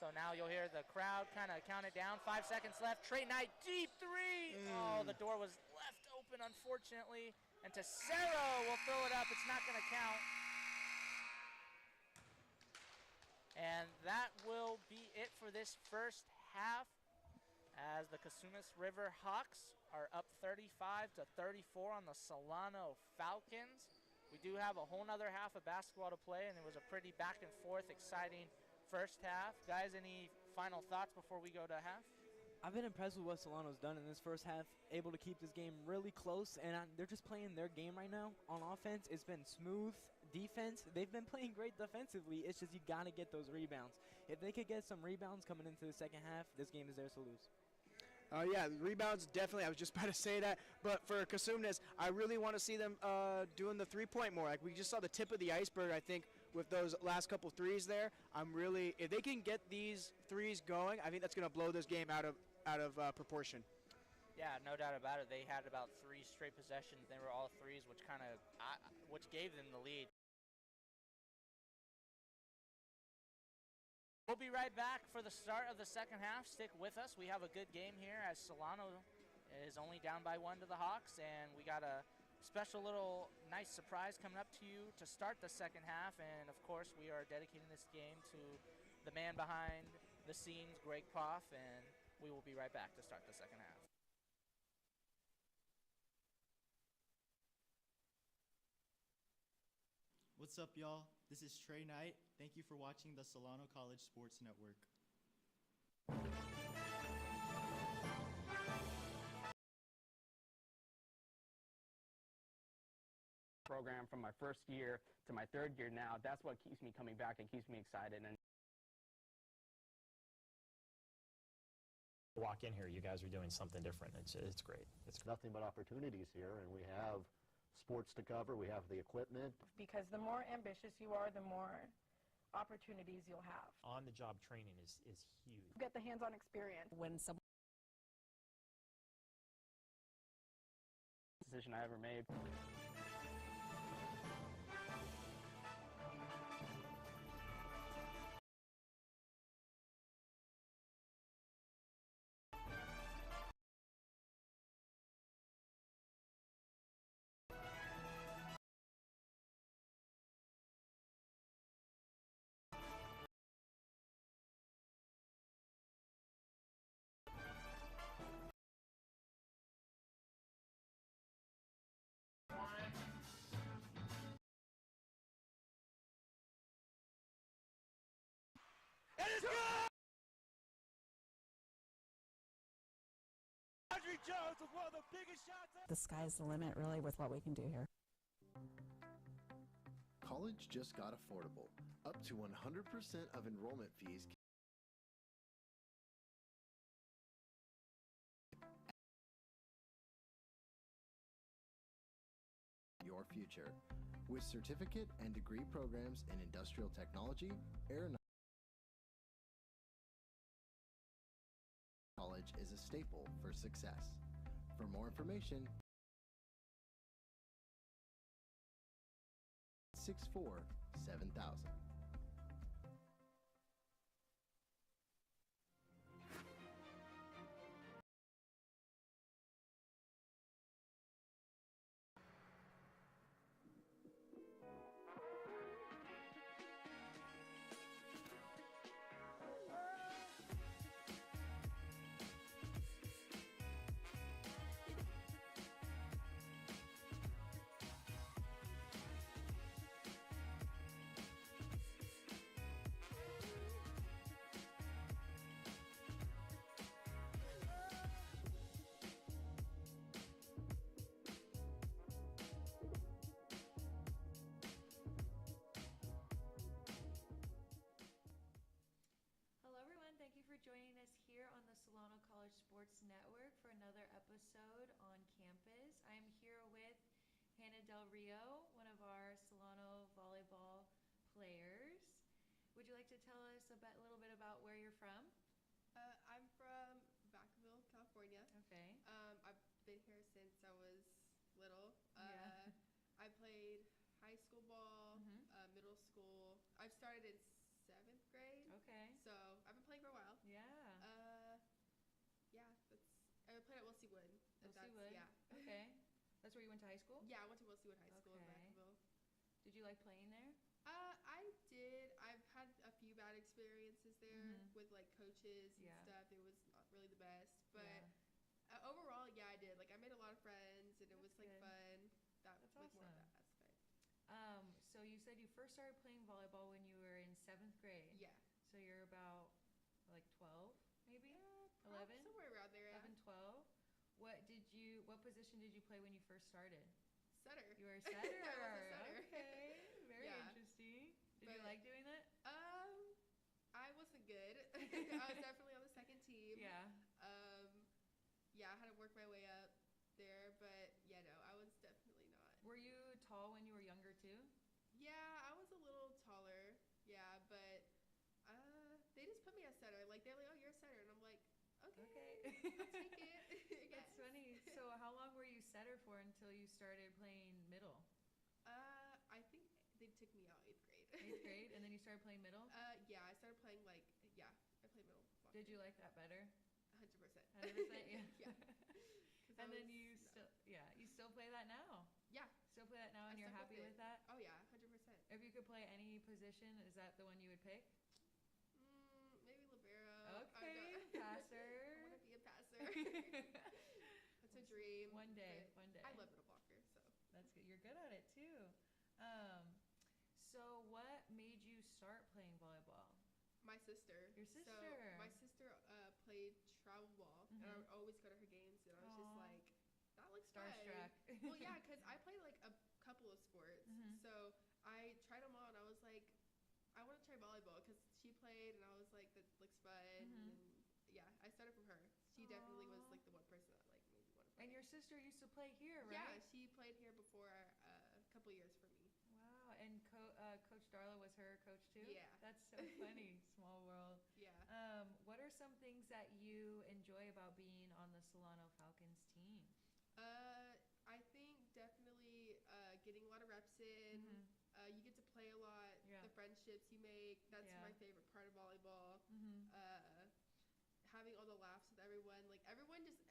So now you'll hear the crowd kind of count it down. 5 seconds left. Trey Knight, deep three. Oh, the door was left open, unfortunately. And Tessero will throw it up. It's not going to count. And that will be it for this first half as the Cosumnes River Hawks are up 35-34 on the Solano Falcons. We do have a whole nother half of basketball to play, and it was a pretty back and forth, exciting first half. Guys, any final thoughts before we go to half? I've been impressed with what Solano's done in this first half, able to keep this game really close, and they're just playing their game right now. On offense, it's been smooth. Defense, they've been playing great defensively. It's just you got to get those rebounds. If they could get some rebounds coming into the second half, this game is theirs to lose. Yeah, rebounds, definitely. I was just about to say that. But for Cosumnes, I really want to see them doing the three-point more. Like, we just saw the tip of the iceberg, I think, with those last couple threes there. If they can get these threes going, I think that's going to blow this game out of proportion. Yeah, no doubt about it. They had about 3 straight possessions. They were all threes, which gave them the lead. We'll be right back for the start of the second half. Stick with us. We have a good game here as Solano is only down by 1 to the Hawks, and we got a special little nice surprise coming up to you to start the second half. And of course, we are dedicating this game to the man behind the scenes, Greg Poff, and we will be right back to start the second half. What's up, y'all? This is Trey Knight. Thank you for watching the Solano College Sports Network. Program from my first year to my third year now. That's what keeps me coming back and keeps me excited. And walk in here, you guys are doing something different. It's great. It's nothing but opportunities here, and we have sports to cover. We have the equipment. Because the more ambitious you are, the more opportunities you'll have. On-the-job training is huge. You get the hands-on experience. When someone decision I ever made. the sky's the limit, really, with what we can do here. College just got affordable. Up to 100% of enrollment fees your future. With certificate and degree programs in industrial technology, aeronautics, college is a staple for success. For more information, 64-7000. Joining us here on the Solano College Sports Network for another episode on campus. I am here with Del Rio, one of our Solano volleyball players. Would you like to tell us a little bit about where you're from? I'm from Vacaville, California. Okay. I've been here since I was little. Yeah. I played high school ball, Mhm. Middle school. I've started in 7th grade. Okay. So I've been playing for a while. Yeah. Yeah, I played at Wilsey Wood. Wilsey Wood. Yeah. Okay. That's where you went to high school? Yeah, I went to Wilsey Wood High School in Okay. Vacaville. Did you like playing there? I did. I've had a few bad experiences there Mhm. with like coaches and Yeah. stuff. It was not really the best, but Yeah. overall, yeah, I did. Like I made a lot of friends, and it was like good. fun. That That's was more of awesome. that aspect. So you said you first started playing volleyball when you were in 7th grade. Yeah. So you're about like 12, maybe? 11? Somewhere around there. Yeah. 11, 12. What position did you play when you first started? Setter. You were a setter. I was a setter. Okay. Very Yeah. interesting. Did you But- like doing that? I wasn't good. I was definitely on the second team. Yeah. Yeah, I had to work my way up there, but yeah, no, I was definitely not. Were you tall when you were younger too? Yeah, I was a little taller. Yeah, but they just put me as setter. Like they're like, "Oh, you're a setter," and I'm like, "Okay, I'll take it." I That's guess. funny. So how long were you setter for until you started playing middle? I think they took me out 8th grade. 8th grade, and then you started playing middle? Yeah, I started playing I played middle. Did you like that better? 100%. 100%, yeah. Yeah. And then you still play that now? Yeah. Still play that now, and I you're stuck happy with with that? Oh yeah, 100%. If you could play any position, is that the one you would pick? Maybe libero. Okay, passer. I want to be a passer. That's a dream. One day. I love middle blocker, so. That's good. You're good at it too. So what made you start playing volleyball? My sister. Your sister. So my sister played travel ball, and I would always go to her games, and I was just Aw. like, that looks Starstruck. fun. Well, yeah, because I played like a couple of sports, so I tried them all, and I was like, I want to try volleyball because she played, and I was like, that looks fun. And yeah, I started from her. She definitely was like the one person that like made me want to play. And your sister used to play here, right? Yeah, she played here before a couple years for me. Wow. And Coach Darla was her coach too? Yeah. That's so funny. Small world. Yeah. What are some things that you enjoy about being on the Solano Falcons team? I think definitely getting a lot of reps in. You get to play a lot. Yeah. The friendships you make. That's Yeah. my favorite part of volleyball. Having all the laughs with everyone. Like everyone just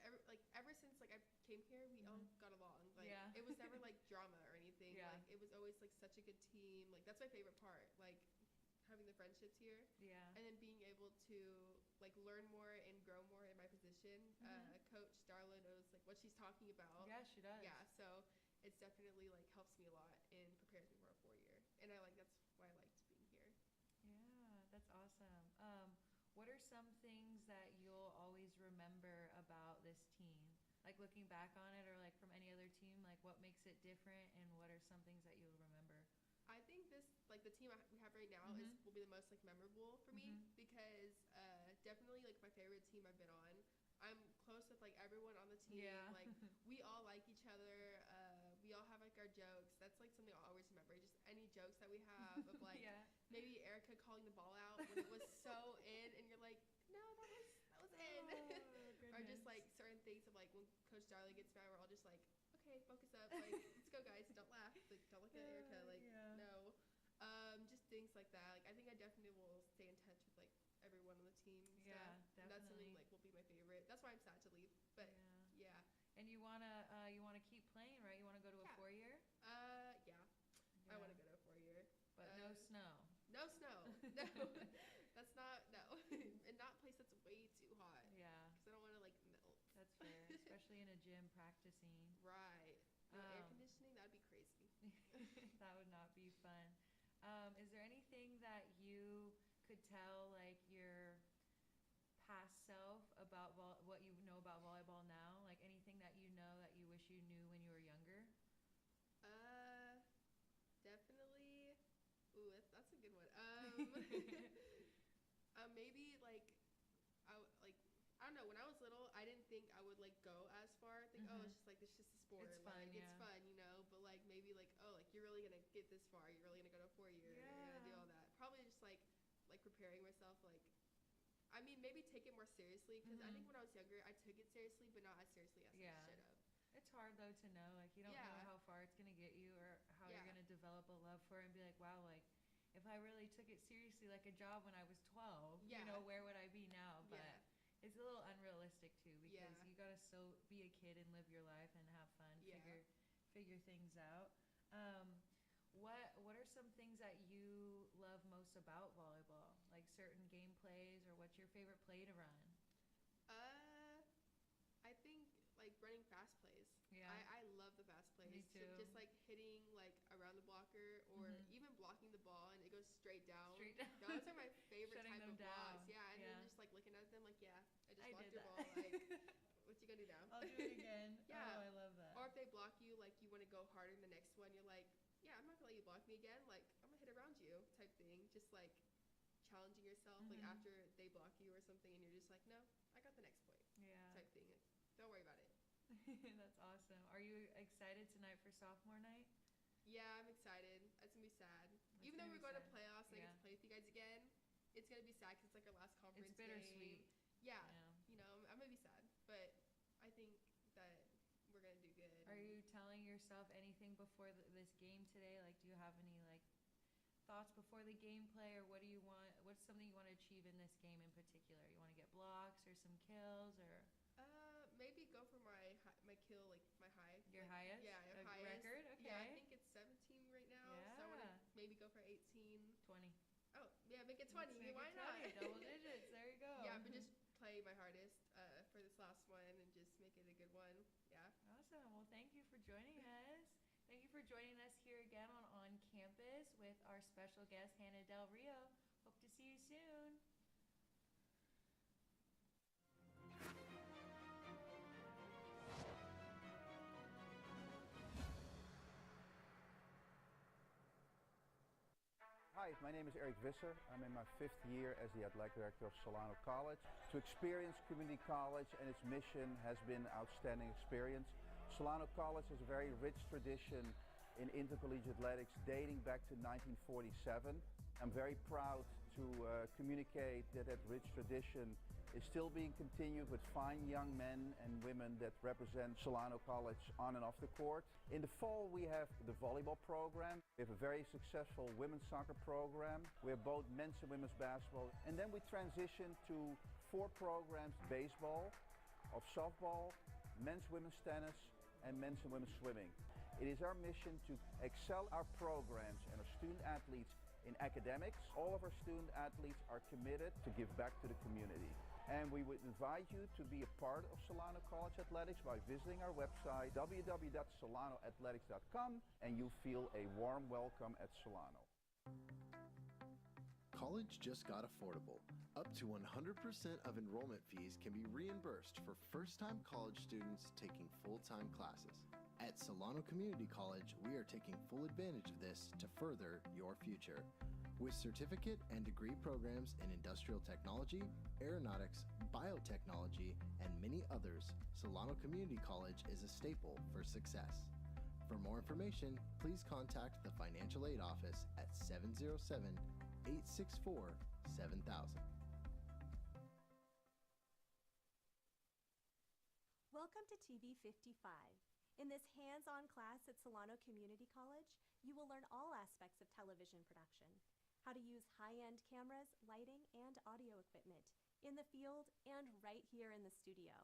ever since like I came here, we all got along. Like Yeah. it was never like drama or anything. Yeah. Like it was always like such a good team. Like that's my favorite part. Like having the friendships here. Yeah. And then being able to like learn more and grow more in my position. Coach Darla knows like what she's talking about. Yeah, she does. Yeah, so it's definitely like helps me a lot and prepares me for a 4-year. And that's why I liked being here. Yeah, that's awesome. What are some things that you'll always remember about this team? Like looking back on it, or like from any other team, like what makes it different, and what are some things that you'll remember? I think the team we have right now will be the most like memorable for me because definitely like my favorite team I've been on. I'm close with like everyone on the team. Yeah. Like we all like each other. We all have like our jokes. That's like something I'll always remember. Just any jokes that we have of like maybe Erica calling the ball out when it was so in, and you're like, no, that was in. Or just like certain things of like when Coach Darley gets mad, we're all just like, okay, focus up, like let's go guys, don't laugh, like don't look at Erica, like no. Just things like that. Like I think I definitely will stay in touch with like everyone on the team. Yeah, stuff. And that's something definitely. like will be my favorite. That's why I'm sad to leave. But yeah. And you wanna keep playing, right? You wanna go to a 4-year? Yeah. I want to go to a 4-year. But no snow. No snow. No. That's not and not a place that's way too hot. Yeah. Because I don't want to like melt. That's fair, especially in a gym practicing. Right. No air conditioning, that'd be crazy. That would not be fun. Is there anything that you could tell like your past self about what you know about volleyball now? Like anything that you know that you wish you knew when you were younger? Definitely. Ooh, that's a good one. Maybe like I don't know. When I was little, I didn't think I would like go as far. I think, oh, it's just like it's just a sport. It's fun, like yeah. it's fun, you know. But like maybe like, oh, like you're really gonna get this far. You're really gonna go to 4 year. You're gonna do all that. Probably just like preparing myself. Like, I mean, maybe take it more seriously because I think when I was younger, I took it seriously, but not as seriously as I should have. It's hard though to know. Like you don't know how far it's gonna get you or how you're gonna develop a love for it and be like, wow, like if I really took it seriously like a job when I was 12, you know, where would I be now? But it's a little unrealistic too because you gotta still be a kid and live your life and have fun, figure things out. What are some things that you love most about volleyball? Like certain game plays or what's your favorite play to run? I think like running fast plays. Yeah. I love the fast plays. Me too. Just like hitting like around the blocker or even blocking the ball and it goes straight down. Those are my favorite type of blocks. Yeah, and then just like looking at them like, I just blocked your ball. Like, what you gonna do now? I'll do it again. Yeah. Oh, I love that. Or if they block you, like you want to go harder in the next one, you're like, yeah, I'm not gonna let you block me again. Like I'm gonna hit around you, type thing. Just like challenging yourself, like after they block you or something, and you're just like, no, I got the next point. Type thing. Don't worry about it. That's awesome. Are you excited tonight for sophomore night? Yeah, I'm excited. It's gonna be sad. Even though we're going to playoffs and I get to play with you guys again, it's gonna be sad because it's like our last conference It's bittersweet. game. Yeah. You know, I'm gonna be sad, but I think that we're gonna do good. Are you telling yourself anything before this game today? Like, do you have any like thoughts before the gameplay, or what do you want? What's something you want to achieve in this game in particular? You want to get blocks or some kills, or maybe go for my kill, like my high. Your highest? Yeah, your highest record. Okay. Yeah, I think it's 17 right now. Yeah. So I want to maybe go for 18. 20. Oh, yeah, make it 20. Why it not? 20, double digits. There you go. Yeah, but just play my hardest for this last one and just make it a good one. Yeah. Awesome. Well, thank you for joining us. Thank you for joining us here again on campus with our special guest, Hannah Del Rio. Hope to see you soon. Hi, my name is Eric Visser. I'm in my 5th year as the athletic director of Solano College. To experience community college and its mission has been an outstanding experience. Solano College has a very rich tradition in intercollegiate athletics dating back to 1947. I'm very proud to communicate that rich tradition is still being continued with fine young men and women that represent Solano College on and off the court. In the fall we have the volleyball program. We have a very successful women's soccer program. We have both men's and women's basketball. And then we transition to 4 programs: baseball, of softball, men's women's tennis, and men's and women's swimming. It is our mission to excel our programs and our student athletes in academics. All of our student athletes are committed to give back to the community. And we would invite you to be a part of Solano College Athletics by visiting our website, www.solanoathletics.com, and you'll feel a warm welcome at Solano. College just got affordable. Up to 100% of enrollment fees can be reimbursed for first-time college students taking full-time classes. At Solano Community College, we are taking full advantage of this to further your future. With certificate and degree programs in industrial technology, aeronautics, biotechnology, and many others, Solano Community College is a staple for success. For more information, please contact the Financial Aid Office at 707-864-7000. Welcome to TV 55. In this hands-on class at Solano Community College, you will learn all aspects of television production. How to use high-end cameras, lighting, and audio equipment in the field and right here in the studio.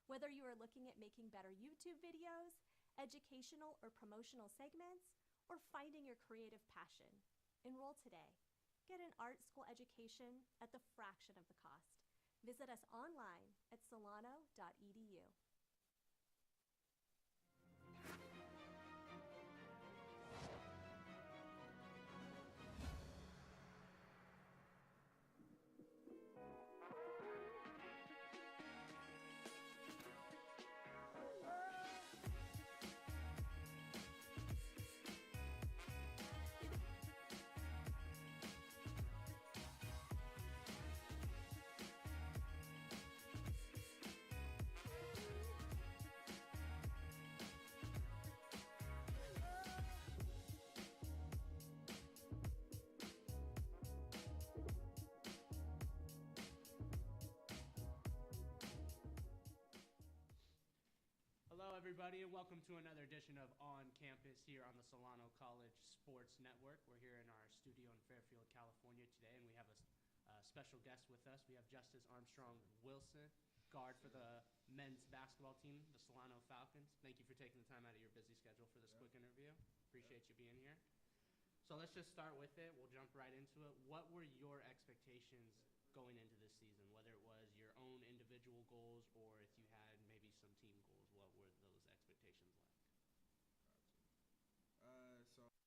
Whether you are looking at making better YouTube videos, educational or promotional segments, or finding your creative passion, enroll today. Get an art school education at the fraction of the cost. Visit us online at solano.edu. everybody, and welcome to another edition of On Campus here on the Solano College Sports Network. We're here in our studio in Fairfield, California today, and we have a special guest with us. We have Justice Armstrong Wilson, guard for the men's basketball team, the Solano Falcons. Thank you for taking the time out of your busy schedule for this quick interview. Appreciate you being here. So let's just start with it. We'll jump right into it. What were your expectations going into this season, whether it was your own individual goals or if you had maybe some team goals? What were those expectations like?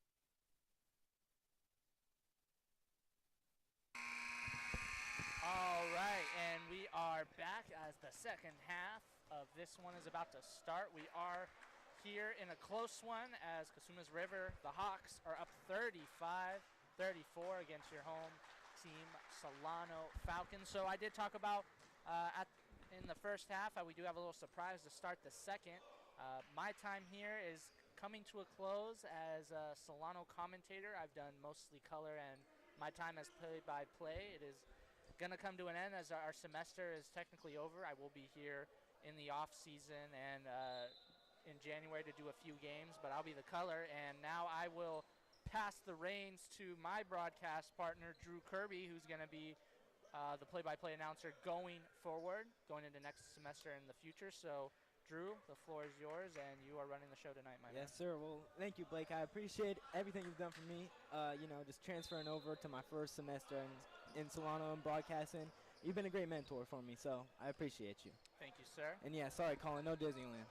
All right, and we are back as the second half of this one is about to start. We are here in a close one as Cosumnes River, the Hawks, are up 35-34 against your home team, Solano Falcons. So I did talk about in the first half, we do have a little surprise to start the second. My time here is coming to a close as a Solano commentator. I've done mostly color, and my time as play-by-play. It is going to come to an end as our semester is technically over. I will be here in the off season and in January to do a few games, but I'll be the color. And now I will pass the reins to my broadcast partner, Drew Kirby, who's going to be the play-by-play announcer going forward, going into next semester in the future. So, Drew, the floor is yours, and you are running the show tonight, my man. Yes, sir. Well, thank you, Blake. I appreciate everything you've done for me. Just transferring over to my first semester in Solano and broadcasting. You've been a great mentor for me, so I appreciate you. Thank you, sir. And yeah, sorry, Colin, no Disneyland.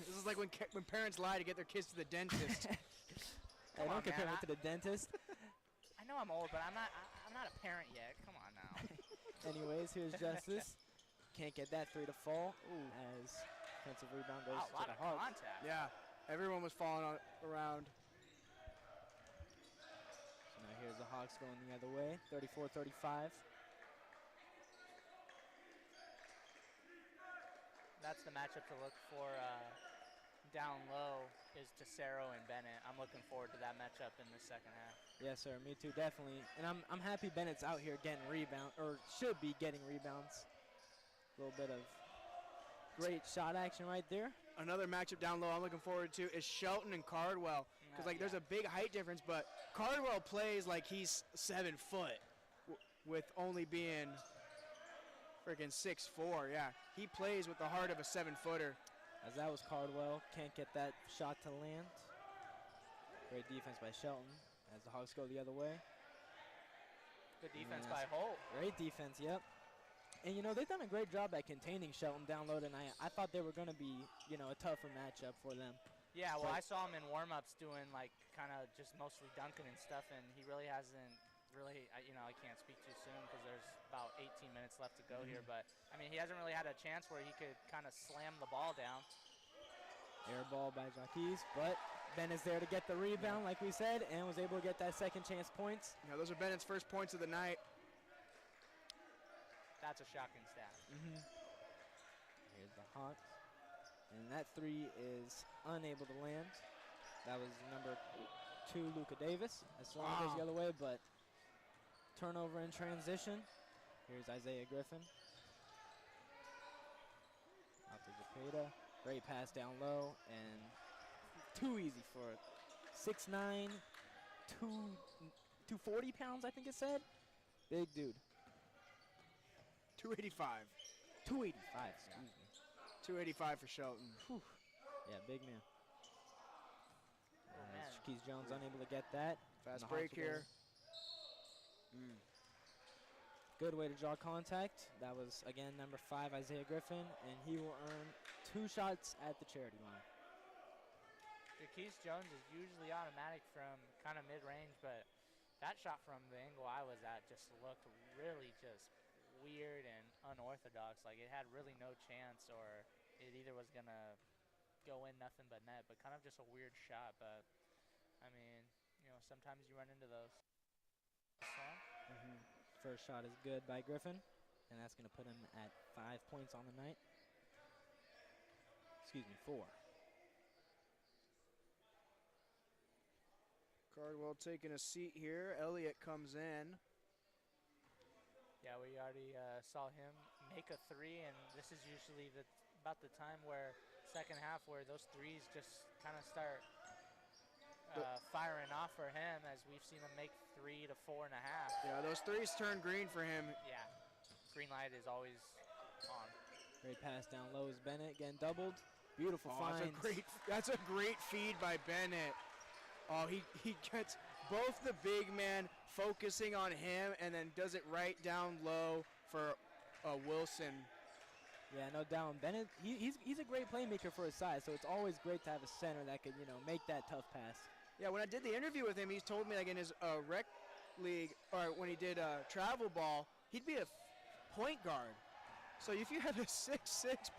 This is like when parents lie to get their kids to the dentist. Hey, don't compare me to the dentist. I know I'm old, but I'm not a parent yet. Come on now. Anyways, here's Justice. Can't get that three to fall. Ooh. As defensive rebound goes a lot to the of Hawks. contact. Yeah, everyone was falling around. So now here's the Hawks going the other way, 34-35. That's the matchup to look for down low is Tessero and Bennett. I'm looking forward to that matchup in the second half. Yes, sir. Me too, definitely. And I'm happy Bennett's out here getting rebound, or should be getting rebounds. A little bit of great shot action right there. Another matchup down low I'm looking forward to is Shelton and Cardwell. Because there's a big height difference, but Cardwell plays like he's 7 foot with only being freaking 6'4". Yeah, he plays with the heart of a 7-footer. As that was Cardwell, can't get that shot to land. Great defense by Shelton as the Hawks go the other way. Good defense by Holt. Great defense, yep. And, they've done a great job at containing Shelton down low tonight. I thought they were going to be, a tougher matchup for them. Yeah, well, I saw him in warm-ups doing, kind of just mostly dunking and stuff, and he really hasn't I can't speak too soon because there's about 18 minutes left to go here. But, he hasn't really had a chance where he could kind of slam the ball down. Air ball by Jacques, but Ben is there to get the rebound, like we said, and was able to get that second chance points. Yeah, those are Bennett's first points of the night. That's a shocking stat. Here's the Hawks. And that three is unable to land. That was number 2, Luka Davis. As Solano goes the other way, but turnover in transition. Here's Isaiah Griffin. Out to Zapata. Great pass down low, and too easy for it. 6'9", 240 pounds, I think it said. Big dude. 285. 285, excuse me. 285 for Shelton. Whew. Yeah, big man. Shaquille Jones unable to get that. Fast break here. Good way to draw contact. That was, again, number 5, Isaiah Griffin, and he will earn 2 shots at the charity line. Shaquille Jones is usually automatic from kind of mid-range, but that shot from the angle I was at just looked really just weird and unorthodox. Like it had really no chance, or it either was going to go in nothing but net, but kind of just a weird shot. But, sometimes you run into those. First shot is good by Griffin, and that's going to put him at 5 points on the night. Excuse me, 4. Cardwell taking a seat here. Elliott comes in. Yeah, we already saw him make a 3, and this is usually the about the time where second half where those threes just kind of start firing off for him, as we've seen him make 3 to 4.5. Yeah, those threes turn green for him. Yeah, green light is always on. Great pass down low is Bennett getting doubled. Beautiful find. That's a great feed by Bennett. Oh, he gets both the big man focusing on him and then does it right down low for Wilson. Yeah, no doubt. Bennett, he's a great playmaker for his size, so it's always great to have a center that could, make that tough pass. Yeah, when I did the interview with him, he's told me like in his rec league, or when he did travel ball, he'd be a point guard. So if you have a 6'6"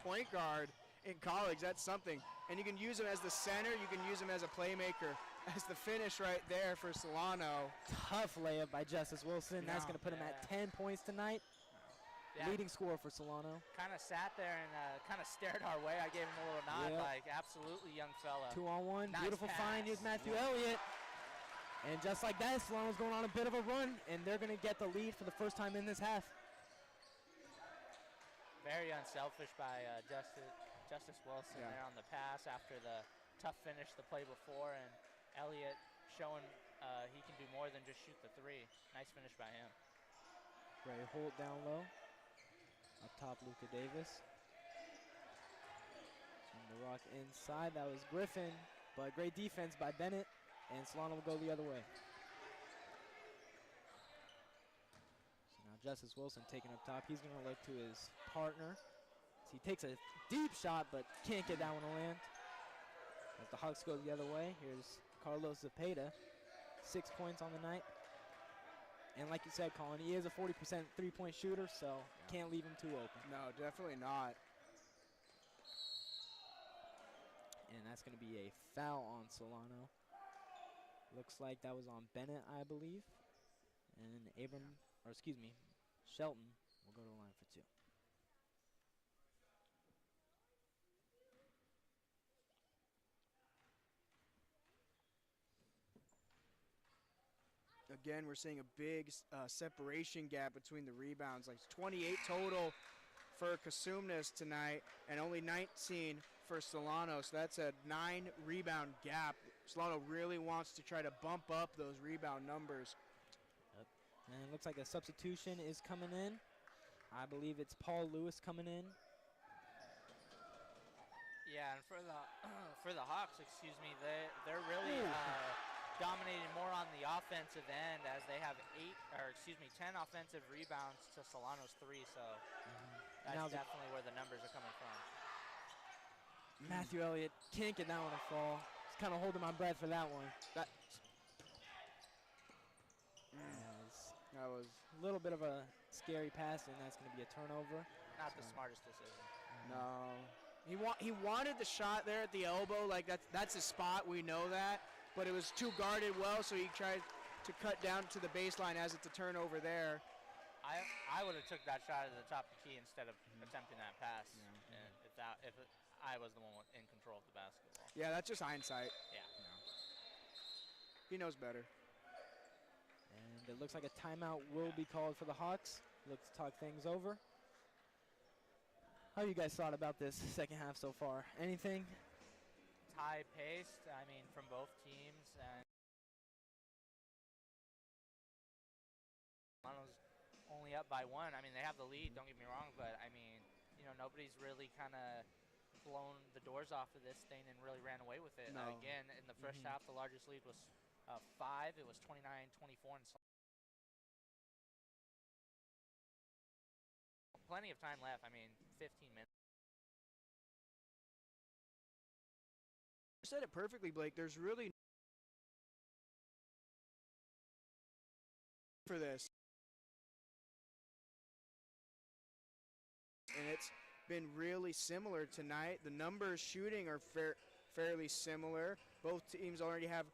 point guard in college, that's something. And you can use him as the center, you can use him as a playmaker. As the finish right there for Solano. Tough layup by Justice Wilson. That's going to put him at 10 points tonight. Yeah. Leading scorer for Solano. Kind of sat there and kind of stared our way. I gave him a little nod, like, absolutely, young fella. 2-on-1. Nice Beautiful pass. find. Here's Matthew Elliott. And just like that, Solano's going on a bit of a run, and they're going to get the lead for the first time in this half. Very unselfish by Justice Wilson there on the pass after the tough finish the play before, and Elliott showing he can do more than just shoot the three. Nice finish by him. Ray Holt down low. Up top, Luka Davis. Swing the rock inside. That was Griffin, but great defense by Bennett, and Solano will go the other way. So now Justice Wilson taking up top. He's going to look to his partner. So he takes a deep shot, but can't get that one to land. As the Hawks go the other way, here's Carlos Zepeda, 6 points on the night. And like you said, Colin, he is a 40% three-point shooter, so can't leave him too open. No, definitely not. And that's going to be a foul on Solano. Looks like that was on Bennett, I believe. And Shelton will go to the line for 2. Again, we're seeing a big separation gap between the rebounds. Like 28 total for Cosumnes tonight and only 19 for Solano. So that's a 9 rebound gap. Solano really wants to try to bump up those rebound numbers. And it looks like a substitution is coming in. I believe it's Paul Lewis coming in. Yeah, and for the Hawks, they're really dominating more on the offensive end, as they have 10 offensive rebounds to Solano's 3. So that's definitely where the numbers are coming from. Matthew Elliott can't get that one to fall. He's kind of holding my breath for that one. That was a little bit of a scary pass, and that's going to be a turnover. Not the smartest decision. No. He wanted the shot there at the elbow, like that's his spot, we know that. But it was too guarded well, so he tried to cut down to the baseline as it's a turnover there. I would have took that shot at the top of the key instead of attempting that pass. And if I was the one in control of the basketball. Yeah, that's just hindsight. Yeah. He knows better. And it looks like a timeout will be called for the Hawks. Look to talk things over. How you guys thought about this second half so far? Anything? High-paced, from both teams. And Solano's only up by 1. They have the lead, don't get me wrong, but, nobody's really kind of blown the doors off of this thing and really ran away with it. No. Again, in the first half, the largest lead was 5. It was 29-24. And plenty of time left. 15 minutes. You said it perfectly, Blake. There's really for this. And it's been really similar tonight. The numbers shooting are fairly similar. Both teams already have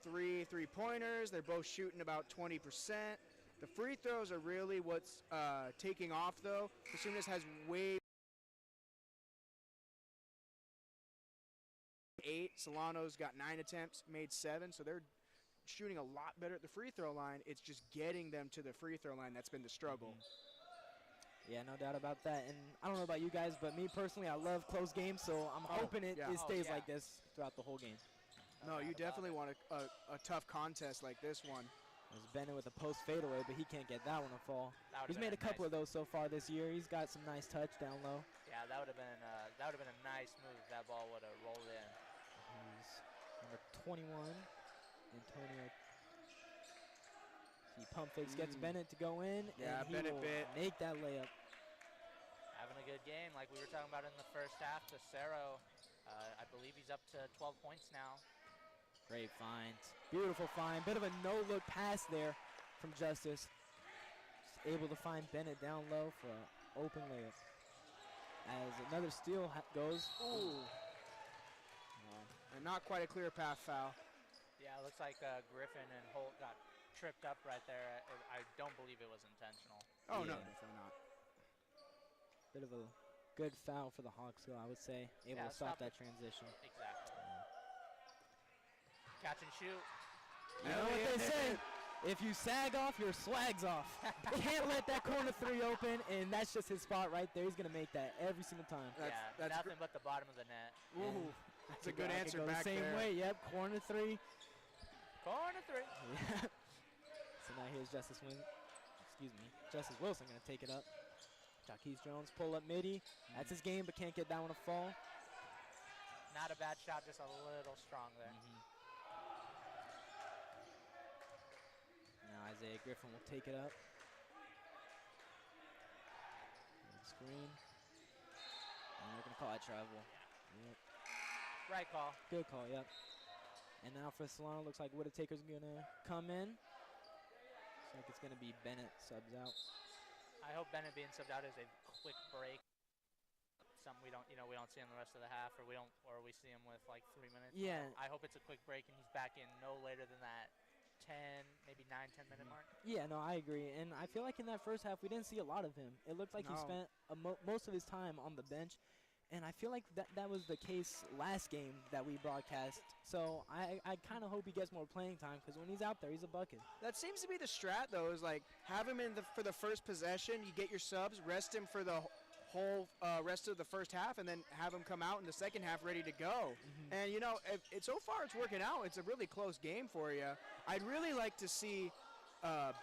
3 3-pointers. They're both shooting about 20%. The free throws are really what's taking off, though. Cosumnes has way 8. Solano's got 9 attempts, made 7, so they're shooting a lot better at the free throw line. It's just getting them to the free throw line that's been the struggle. Yeah, no doubt about that. And I don't know about you guys, but me personally, I love close games, so I'm hoping it stays like this throughout the whole game. No, you definitely want a tough contest like this one. There's Bennett with a post fadeaway, but he can't get that one to fall. He's made a couple nice of those so far this year. He's got some nice touch down low. Yeah, that would have been a nice move. That ball would have rolled in. He's number 21, Antonio. He pump fakes, gets Bennett to go in, and he will make that layup. Having a good game, like we were talking about in the first half. Cicero, I believe he's up to 12 points now. Great find. Beautiful find. Bit of a no-look pass there from Justice. Just able to find Bennett down low for an open layup. As another steal goes. Ooh. And not quite a clear path foul. Yeah, it looks like Griffin and Holt got tripped up right there. I don't believe it was intentional. Oh, no, definitely not. Bit of a good foul for the Hawks, though, I would say. Able to stop that transition. Exactly. Catch and shoot. You know what they say. If you sag off, your swag's off. Can't let that corner three open, and that's just his spot right there. He's going to make that every single time. That's nothing but the bottom of the net. Ooh, that's a good answer back there. Same way, yep, corner three. Corner three. Yeah. So now here's Justice Wilson going to take it up. Jaquez Jones pull up midi. That's his game, but can't get that one to fall. Not a bad shot, just a little strong there. Now Isaiah Griffin will take it up. Screen. And we're going to call it travel. Yep. Right call. Good call, yep. And now for Solano, looks like Whittaker's going to come in. Looks like it's going to be Bennett subs out. I hope Bennett being subbed out is a quick break. Something we don't see him the rest of the half, or we see him with like 3 minutes. Yeah. I hope it's a quick break and he's back in no later than that 10, maybe 9-10 minute mark. Yeah, no, I agree. And I feel like in that first half, we didn't see a lot of him. It looked like he spent most of his time on the bench. And I feel like that was the case last game that we broadcast. So I kind of hope he gets more playing time, because when he's out there, he's a bucket. That seems to be the strat, though, is like have him for the first possession. You get your subs, rest him for the whole rest of the first half, and then have him come out in the second half ready to go. And, you know, so far it's working out. It's a really close game for you. I'd really like to see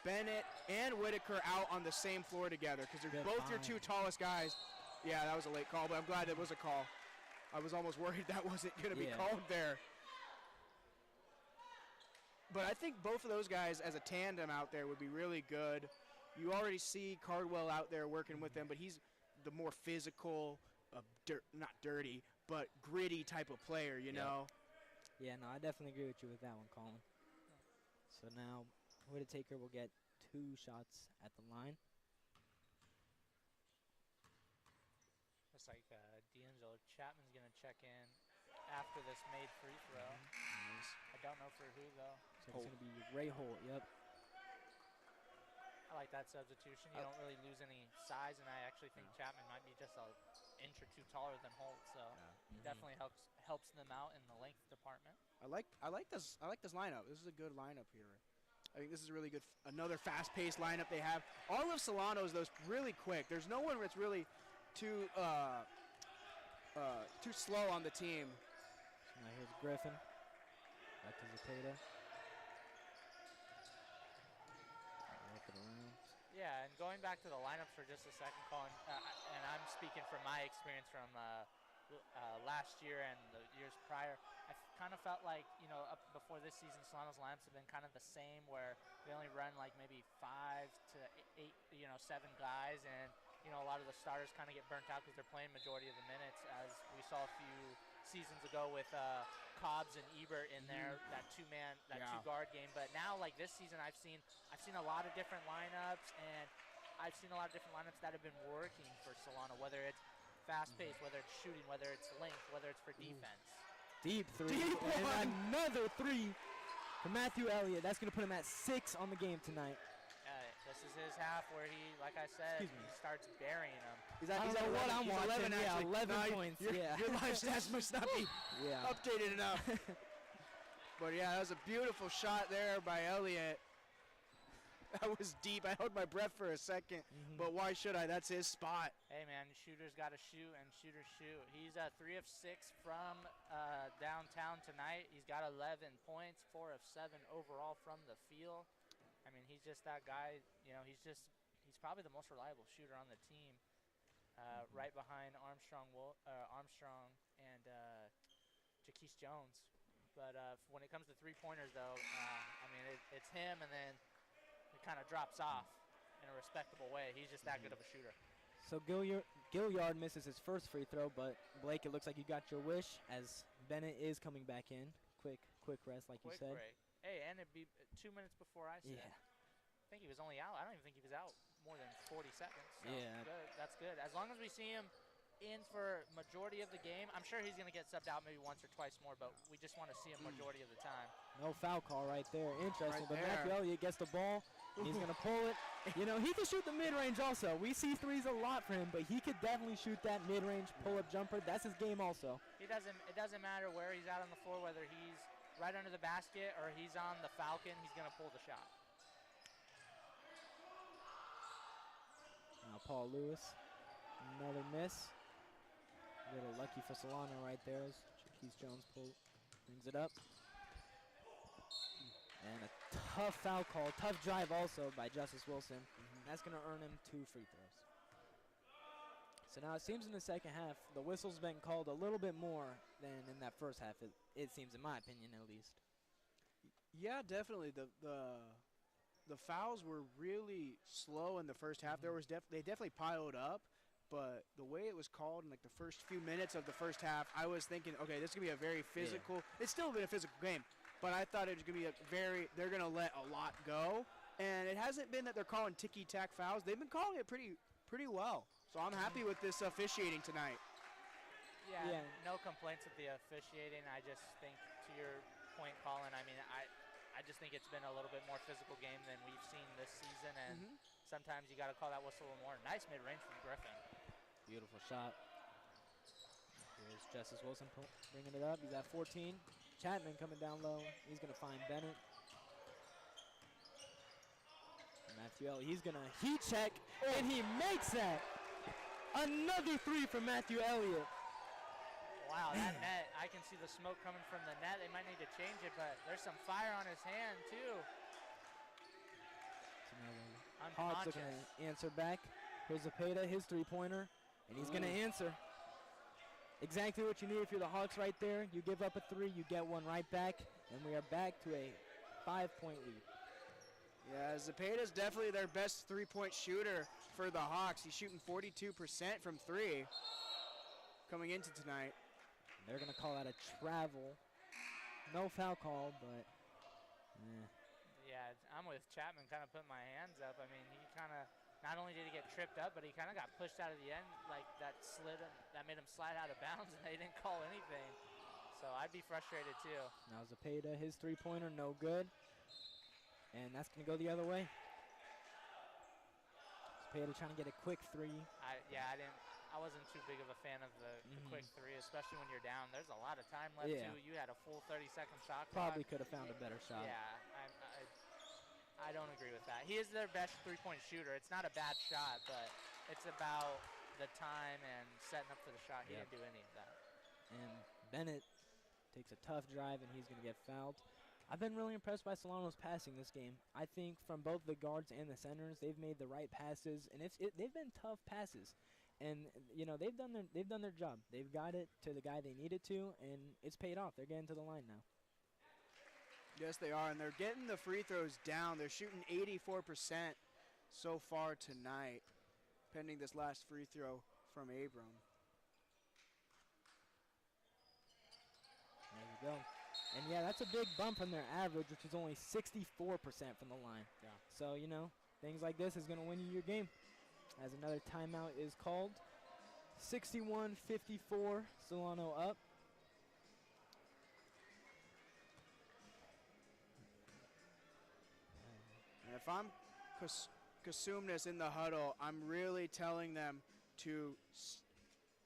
Bennett and Whittaker out on the same floor together, because they're both your two tallest guys. Yeah, that was a late call, but I'm glad it was a call. I was almost worried that wasn't going to be called there. But I think both of those guys as a tandem out there would be really good. You already see Cardwell out there working with them, but he's the more physical, not dirty, but gritty type of player, you know? Yeah, no, I definitely agree with you with that one, Colin. So now Whittaker will get 2 shots at the line. Looks like D'Angelo Chapman's going to check in after this made free throw. I don't know for who, though. So it's going to be Ray Holt, yep. I like that substitution. You don't really lose any size, and I actually think Chapman might be just an inch or two taller than Holt, so definitely helps them out in the length department. I like this lineup. This is a good lineup here. I think this is a really good, another fast-paced lineup they have. All of Solano's, though, really quick. There's no one that's really too slow on the team. So now here's Griffin. Back to Zepeda. Work it around. Yeah, and going back to the lineups for just a second, Colin, and I'm speaking from my experience from last year and the years prior, I kind of felt like, you know, up before this season, Solano's lineups have been kind of the same, where they only run like maybe 5 to 8, 7 guys, and you know, a lot of the starters kind of get burnt out because they're playing majority of the minutes, as we saw a few seasons ago with Cobbs and Ebert in there, that two-man, two-guard game. But now, like this season, I've seen a lot of different lineups, and I've seen a lot of different lineups that have been working for Solano, whether it's fast-paced, whether it's shooting, whether it's length, whether it's for defense. Deep 3. And another 3 for Matthew Elliott. That's going to put him at 6 on the game tonight. This is his half where he, like I said, he starts burying them. I don't know what I'm watching. 11 points. Your live stats must not be updated enough. But yeah, that was a beautiful shot there by Elliott. That was deep. I held my breath for a second, but why should I? That's his spot. Hey, man, shooters got to shoot and shooters shoot. He's 3 of 6 from downtown tonight. He's got 11 points, 4 of 7 overall from the field. I mean, he's just that guy. You know, he's probably the most reliable shooter on the team, right behind Armstrong and Jaquise Jones. But when it comes to three-pointers, though, I mean, it's him, and then it kind of drops off in a respectable way. He's just that good of a shooter. So Gilliard misses his first free throw, but Blake, it looks like you got your wish as Bennett is coming back in. Quick rest, like Quick you said. break. Hey, and it'd be 2 minutes before I said. Yeah. I think he was only out. I don't even think he was out more than 40 seconds. So Yeah. Good. That's good. As long as we see him in for majority of the game, I'm sure he's going to get subbed out maybe once or twice more, but we just want to see him majority of the time. No foul call right there. Interesting. Right But there. Matthew Elliott gets the ball. And he's going to pull it. You know, he can shoot the mid-range also. We see threes a lot for him, but he could definitely shoot that mid-range pull-up jumper. That's his game also. It doesn't matter where he's out on the floor, whether he's right under the basket or he's on the Falcon, he's going to pull the shot. Now Paul Lewis, another miss. A little lucky for Solano right there as Jaquise Jones brings it up. And a tough foul call, tough drive also by Justice Wilson. That's going to earn him 2 free throws. So now it seems in the second half, the whistle's been called a little bit more than in that first half, it seems, in my opinion at least. Yeah, definitely. The fouls were really slow in the first half. They definitely piled up, but the way it was called in like the first few minutes of the first half, I was thinking, okay, this is gonna be a very physical. Yeah. It's still been a physical game, but I thought it was gonna be they're gonna let a lot go, and it hasn't been that they're calling ticky-tack fouls. They've been calling it pretty well. So I'm happy with this officiating tonight. Yeah, no complaints with the officiating. I just think, to your point, Colin, I mean, I just think it's been a little bit more physical game than we've seen this season, and sometimes you got to call that whistle a little more. Nice mid-range from Griffin. Beautiful shot. Here's Justice Wilson bringing it up. He's at 14. Chapman coming down low. He's going to find Bennett. Matthew Elliott, he's going to heat check, and he makes that. Another 3 for Matthew Elliott. Wow, that net, I can see the smoke coming from the net. They might need to change it, but there's some fire on his hand, too. Hawks are going to answer back. Here's Zepeda, his three-pointer, and he's going to answer. Exactly what you need if you're the Hawks right there. You give up a 3, you get one right back, and we are back to a 5-point lead. Yeah, Zepeda's definitely their best three-point shooter for the Hawks. He's shooting 42% from 3 coming into tonight. They're going to call that a travel. No foul call, but Yeah, I'm with Chapman, kind of putting my hands up. I mean, he kind of, not only did he get tripped up, but he kind of got pushed out of the end, like that made him slide out of bounds, and they didn't call anything. So I'd be frustrated too. Now Zepeda, his three-pointer, no good. And that's going to go the other way. Zepeda trying to get a quick 3. I wasn't too big of a fan of the quick 3, especially when you're down. There's a lot of time left too. You had a full 30-second shot clock. Probably could have found a better shot. Yeah, I don't agree with that. He is their best three-point shooter. It's not a bad shot, but it's about the time and setting up for the shot. He didn't do any of that. And Bennett takes a tough drive, and he's going to get fouled. I've been really impressed by Solano's passing this game. I think from both the guards and the centers, they've made the right passes, and they've been tough passes. And you know, they've done their job. They've got it to the guy they needed to, and it's paid off. They're getting to the line now. Yes, they are, and they're getting the free throws down. They're shooting 84% so far tonight, pending this last free throw from Abram. There you go. And yeah, that's a big bump from their average, which is only 64% from the line. Yeah. So, you know, things like this is going to win you your game. As another timeout is called. 61-54, Solano up. And if I'm Cosumnes in the huddle, I'm really telling them to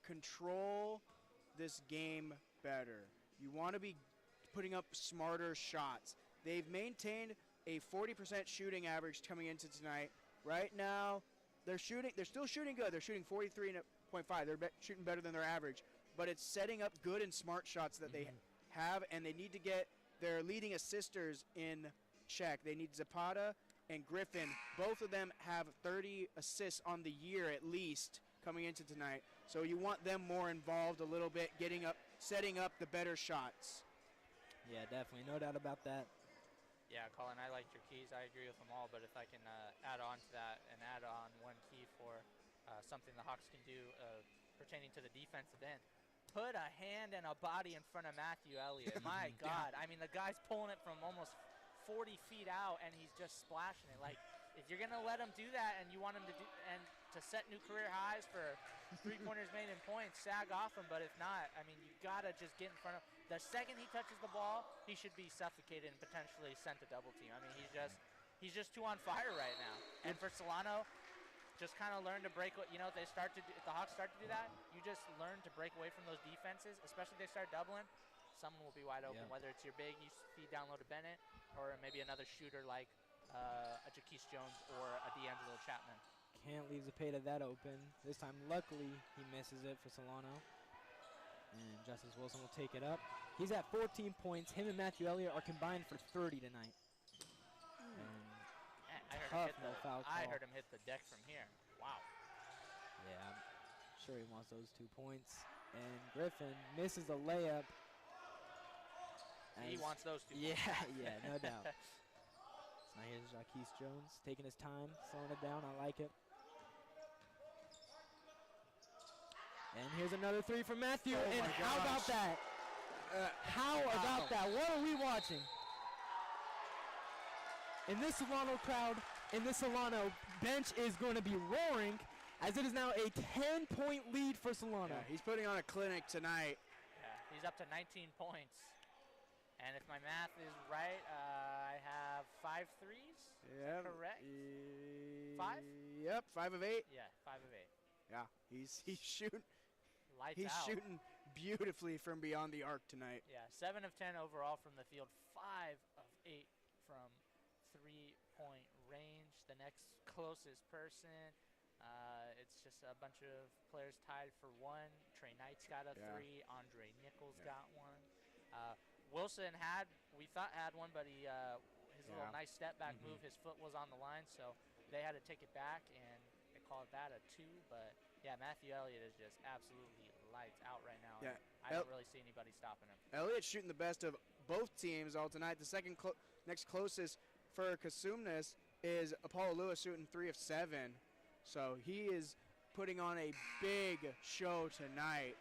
control this game better. You want to be putting up smarter shots. They've maintained a 40% shooting average coming into tonight. Right now, they're still shooting good. They're shooting 43.5. They're shooting better than their average. But it's setting up good and smart shots that they have, and they need to get their leading assisters in check. They need Zapata and Griffin. Both of them have 30 assists on the year at least coming into tonight. So you want them more involved a little bit, setting up the better shots. Yeah, definitely. No doubt about that. Yeah, Colin, I liked your keys. I agree with them all, but if I can add on to that and add on one key for something the Hawks can do pertaining to the defensive end, put a hand and a body in front of Matthew Elliott. My God. I mean, the guy's pulling it from almost 40 feet out, and he's just splashing it. Like, if you're going to let him do that and you want him to to set new career highs for three-pointers made in points, sag off him. But if not, I mean, you got to just get in front of – the second he touches the ball, he should be suffocated and potentially sent to double team. I mean, he's just too on fire right now. And for Solano, just kind of learn to break – if the Hawks start to do that, you just learn to break away from those defenses, especially if they start doubling. Someone will be wide open, whether it's your big, you feed down low to Bennett, or maybe another shooter like a Jaquise Jones or a D'Angelo Chapman. Can't leave Zapata that open. This time, luckily, he misses it for Solano. And Justice Wilson will take it up. He's at 14 points. Him and Matthew Elliott are combined for 30 tonight. I heard him hit the deck from here. Wow. Yeah, I'm sure he wants those 2 points. And Griffin misses a layup. He wants those 2 points. Yeah, no doubt. So now here's Jaquise Jones taking his time, slowing it down. I like it. And here's another 3 from Matthew. And how about that? How about that? What are we watching? In this Solano crowd, in this Solano bench is going to be roaring, as it is now a 10-point lead for Solano. Yeah, he's putting on a clinic tonight. Yeah, he's up to 19 points. And if my math is right, I have 5 threes. Yeah. Correct? 5? Yep, 5 of 8. Yeah, 5 of 8. Yeah, he's shooting. Lights He's out. shooting beautifully from beyond the arc tonight. Yeah, 7 of 10 overall from the field, 5 of 8 from three-point range. The next closest person, it's just a bunch of players tied for 1. Trey Knight's got a 3. Andre Nichols got 1. Wilson we thought had 1, but his little nice step back move, his foot was on the line, so they had to take it back, and they called that a 2. But yeah, Matthew Elliott is just absolutely lights out right now. Yeah, I don't really see anybody stopping him. Elliott's shooting the best of both teams all tonight. The second next closest for Cosumnes is Apollo Lewis shooting 3 of 7. So he is putting on a big show tonight.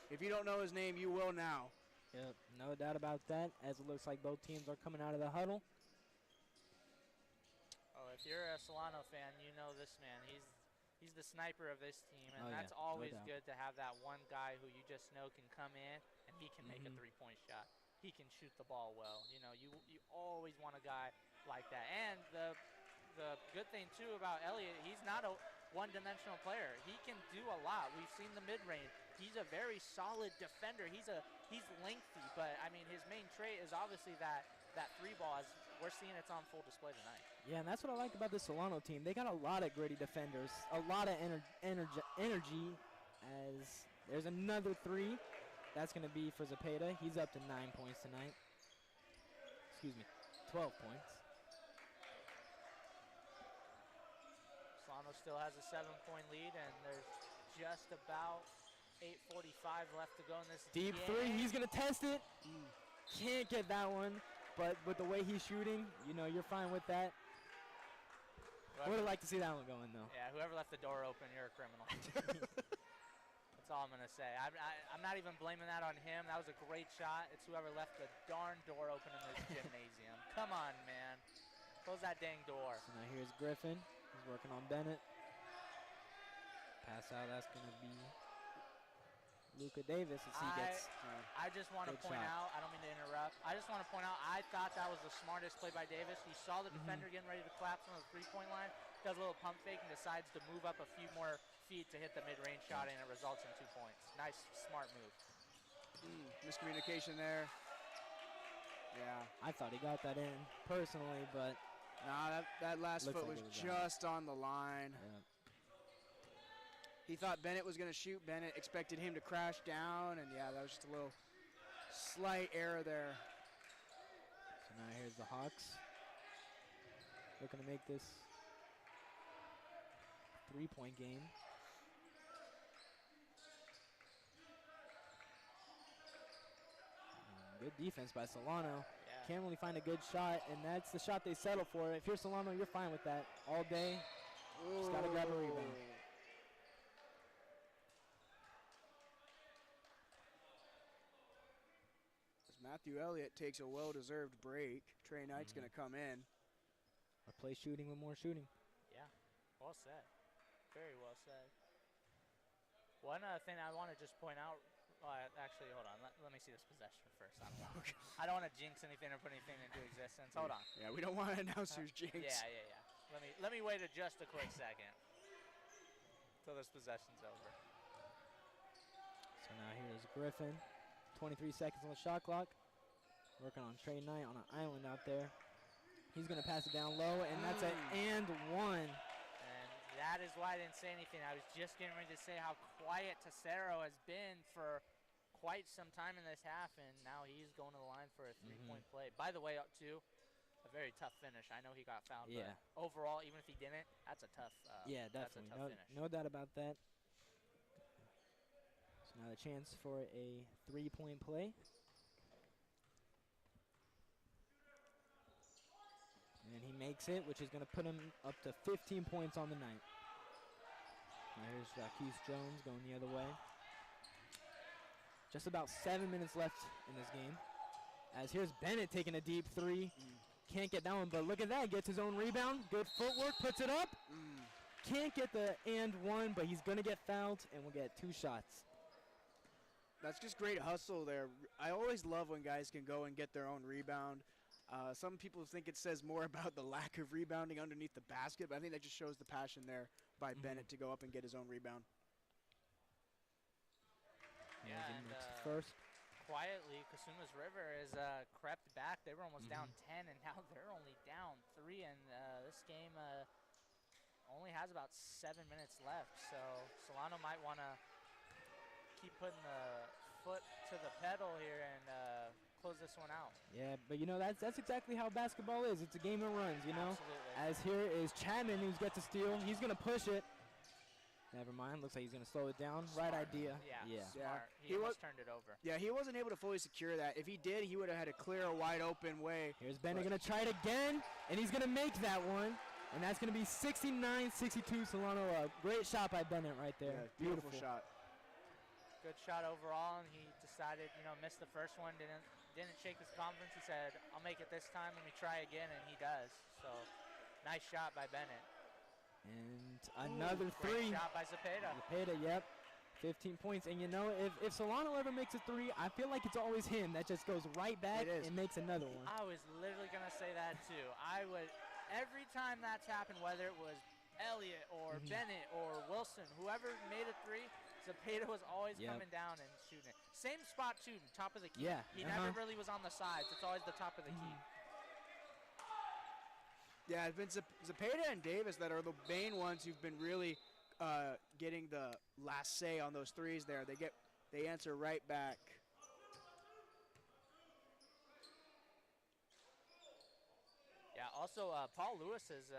If you don't know his name, you will now. Yep, no doubt about that, as it looks like both teams are coming out of the huddle. Oh, if you're a Solano fan, you know this man. He's the sniper of this team, and that's always good to have that one guy who you just know can come in and he can make a three-point shot. He can shoot the ball well. You know, you always want a guy like that. And the good thing too about Elliott, he's not a one-dimensional player. He can do a lot. We've seen the mid-range. He's a very solid defender. He's lengthy, but I mean his main trait is obviously that three ball. As we're seeing, it's on full display tonight. Yeah, and that's what I like about the Solano team. They got a lot of gritty defenders, a lot of energy. As there's another 3. That's going to be for Zapata. He's up to 9 points tonight. Excuse me, 12 points. Solano still has a 7-point lead, and there's just about 8:45 left to go in this Deep game. 3, he's going to test it. Can't get that one, but with the way he's shooting, you know, you're fine with that. Would have liked to see that one going, though. Yeah, whoever left the door open, you're a criminal. That's all I'm going to say. I'm not even blaming that on him. That was a great shot. It's whoever left the darn door open in this gymnasium. Come on, man. Close that dang door. So now here's Griffin. He's working on Bennett. Pass out, that's going to be Luka Davis as he gets I just want to point out, I don't mean to interrupt, I just want to point out, I thought that was the smartest play by Davis. He saw the defender getting ready to collapse from the three-point line, does a little pump fake, and decides to move up a few more feet to hit the mid-range shot, and it results in 2 points. Nice, smart move. Miscommunication there. Yeah. I thought he got that in personally, but nah, that last looks foot like was it was out. just on the line. Yeah. He thought Bennett was going to shoot. Bennett expected him to crash down, and yeah, that was just a little slight error there. So now here's the Hawks looking to make this 3-point game. Good defense by Solano. Yeah. Can't really find a good shot, and that's the shot they settle for. If you're Solano, you're fine with that all day. Just got to grab a rebound. As Matthew Elliott takes a well-deserved break, Trey Knight's going to come in. Replace shooting with more shooting. Yeah, well said. Very well said. One thing I want to just point out, actually, hold on. Let me see this possession first. I don't want to jinx anything or put anything into existence. Hold on. Yeah, we don't want to announcers jinx. Yeah. Let me wait just a quick second till this possession's over. So now here's Griffin. 23 seconds on the shot clock. Working on Trey Knight on an island out there. He's going to pass it down low, and that's an and one. And that is why I didn't say anything. I was just getting ready to say how quiet Tessero has been for quite some time in this half, and now he's going to the line for a three-point play. By the way, too, a very tough finish. I know he got fouled, but overall, even if he didn't, that's a tough yeah, definitely. That's a tough finish. No doubt about that. So now the chance for a three-point play. And he makes it, which is going to put him up to 15 points on the night. Now here's Jaquise Jones going the other way. Just about 7 minutes left in this game. As here's Bennett taking a deep three. Can't get that one, but look at that. Gets his own rebound. Good footwork, puts it up. Can't get the and one, but he's going to get fouled, and we'll get 2 shots. That's just great hustle there. I always love when guys can go and get their own rebound. Some people think it says more about the lack of rebounding underneath the basket, but I think that just shows the passion there by Bennett to go up and get his own rebound. Yeah, and first. Quietly, Cosumnes River has crept back. They were almost down 10, and now they're only down 3, and this game only has about 7 minutes left. So Solano might want to keep putting the foot to the pedal here and close this one out. Yeah, but you know, that's exactly how basketball is. It's a game of runs, you know. Absolutely. As here is Chapman, who's gets a steal. He's going to push it. Never mind. Looks like he's going to slow it down. Smart. Right idea. Yeah. Smart. He almost turned it over. Yeah, he wasn't able to fully secure that. If he did, he would have had a clear, wide open way. Here's Bennett going to try it again, and he's going to make that one. And that's going to be 69-62 Solano up. Great shot by Bennett right there. Yeah, beautiful shot. Good shot overall, and he decided, missed the first one, didn't shake his confidence. He said, I'll make it this time, let me try again, and he does. So, nice shot by Bennett. And another three. Great shot by Zepeda. Zepeda, yep. 15 points. And, if Solano ever makes a three, I feel like it's always him that just goes right back and makes another one. I was literally going to say that, too. Every time that's happened, whether it was Elliott or Bennett or Wilson, whoever made a three, Zepeda was always coming down and shooting it. Same spot, too, top of the key. Yeah. He never really was on the sides. It's always the top of the key. Yeah, it's been Zepeda and Davis that are the main ones who've been really getting the last say on those threes there. They answer right back. Yeah, also Paul Lewis has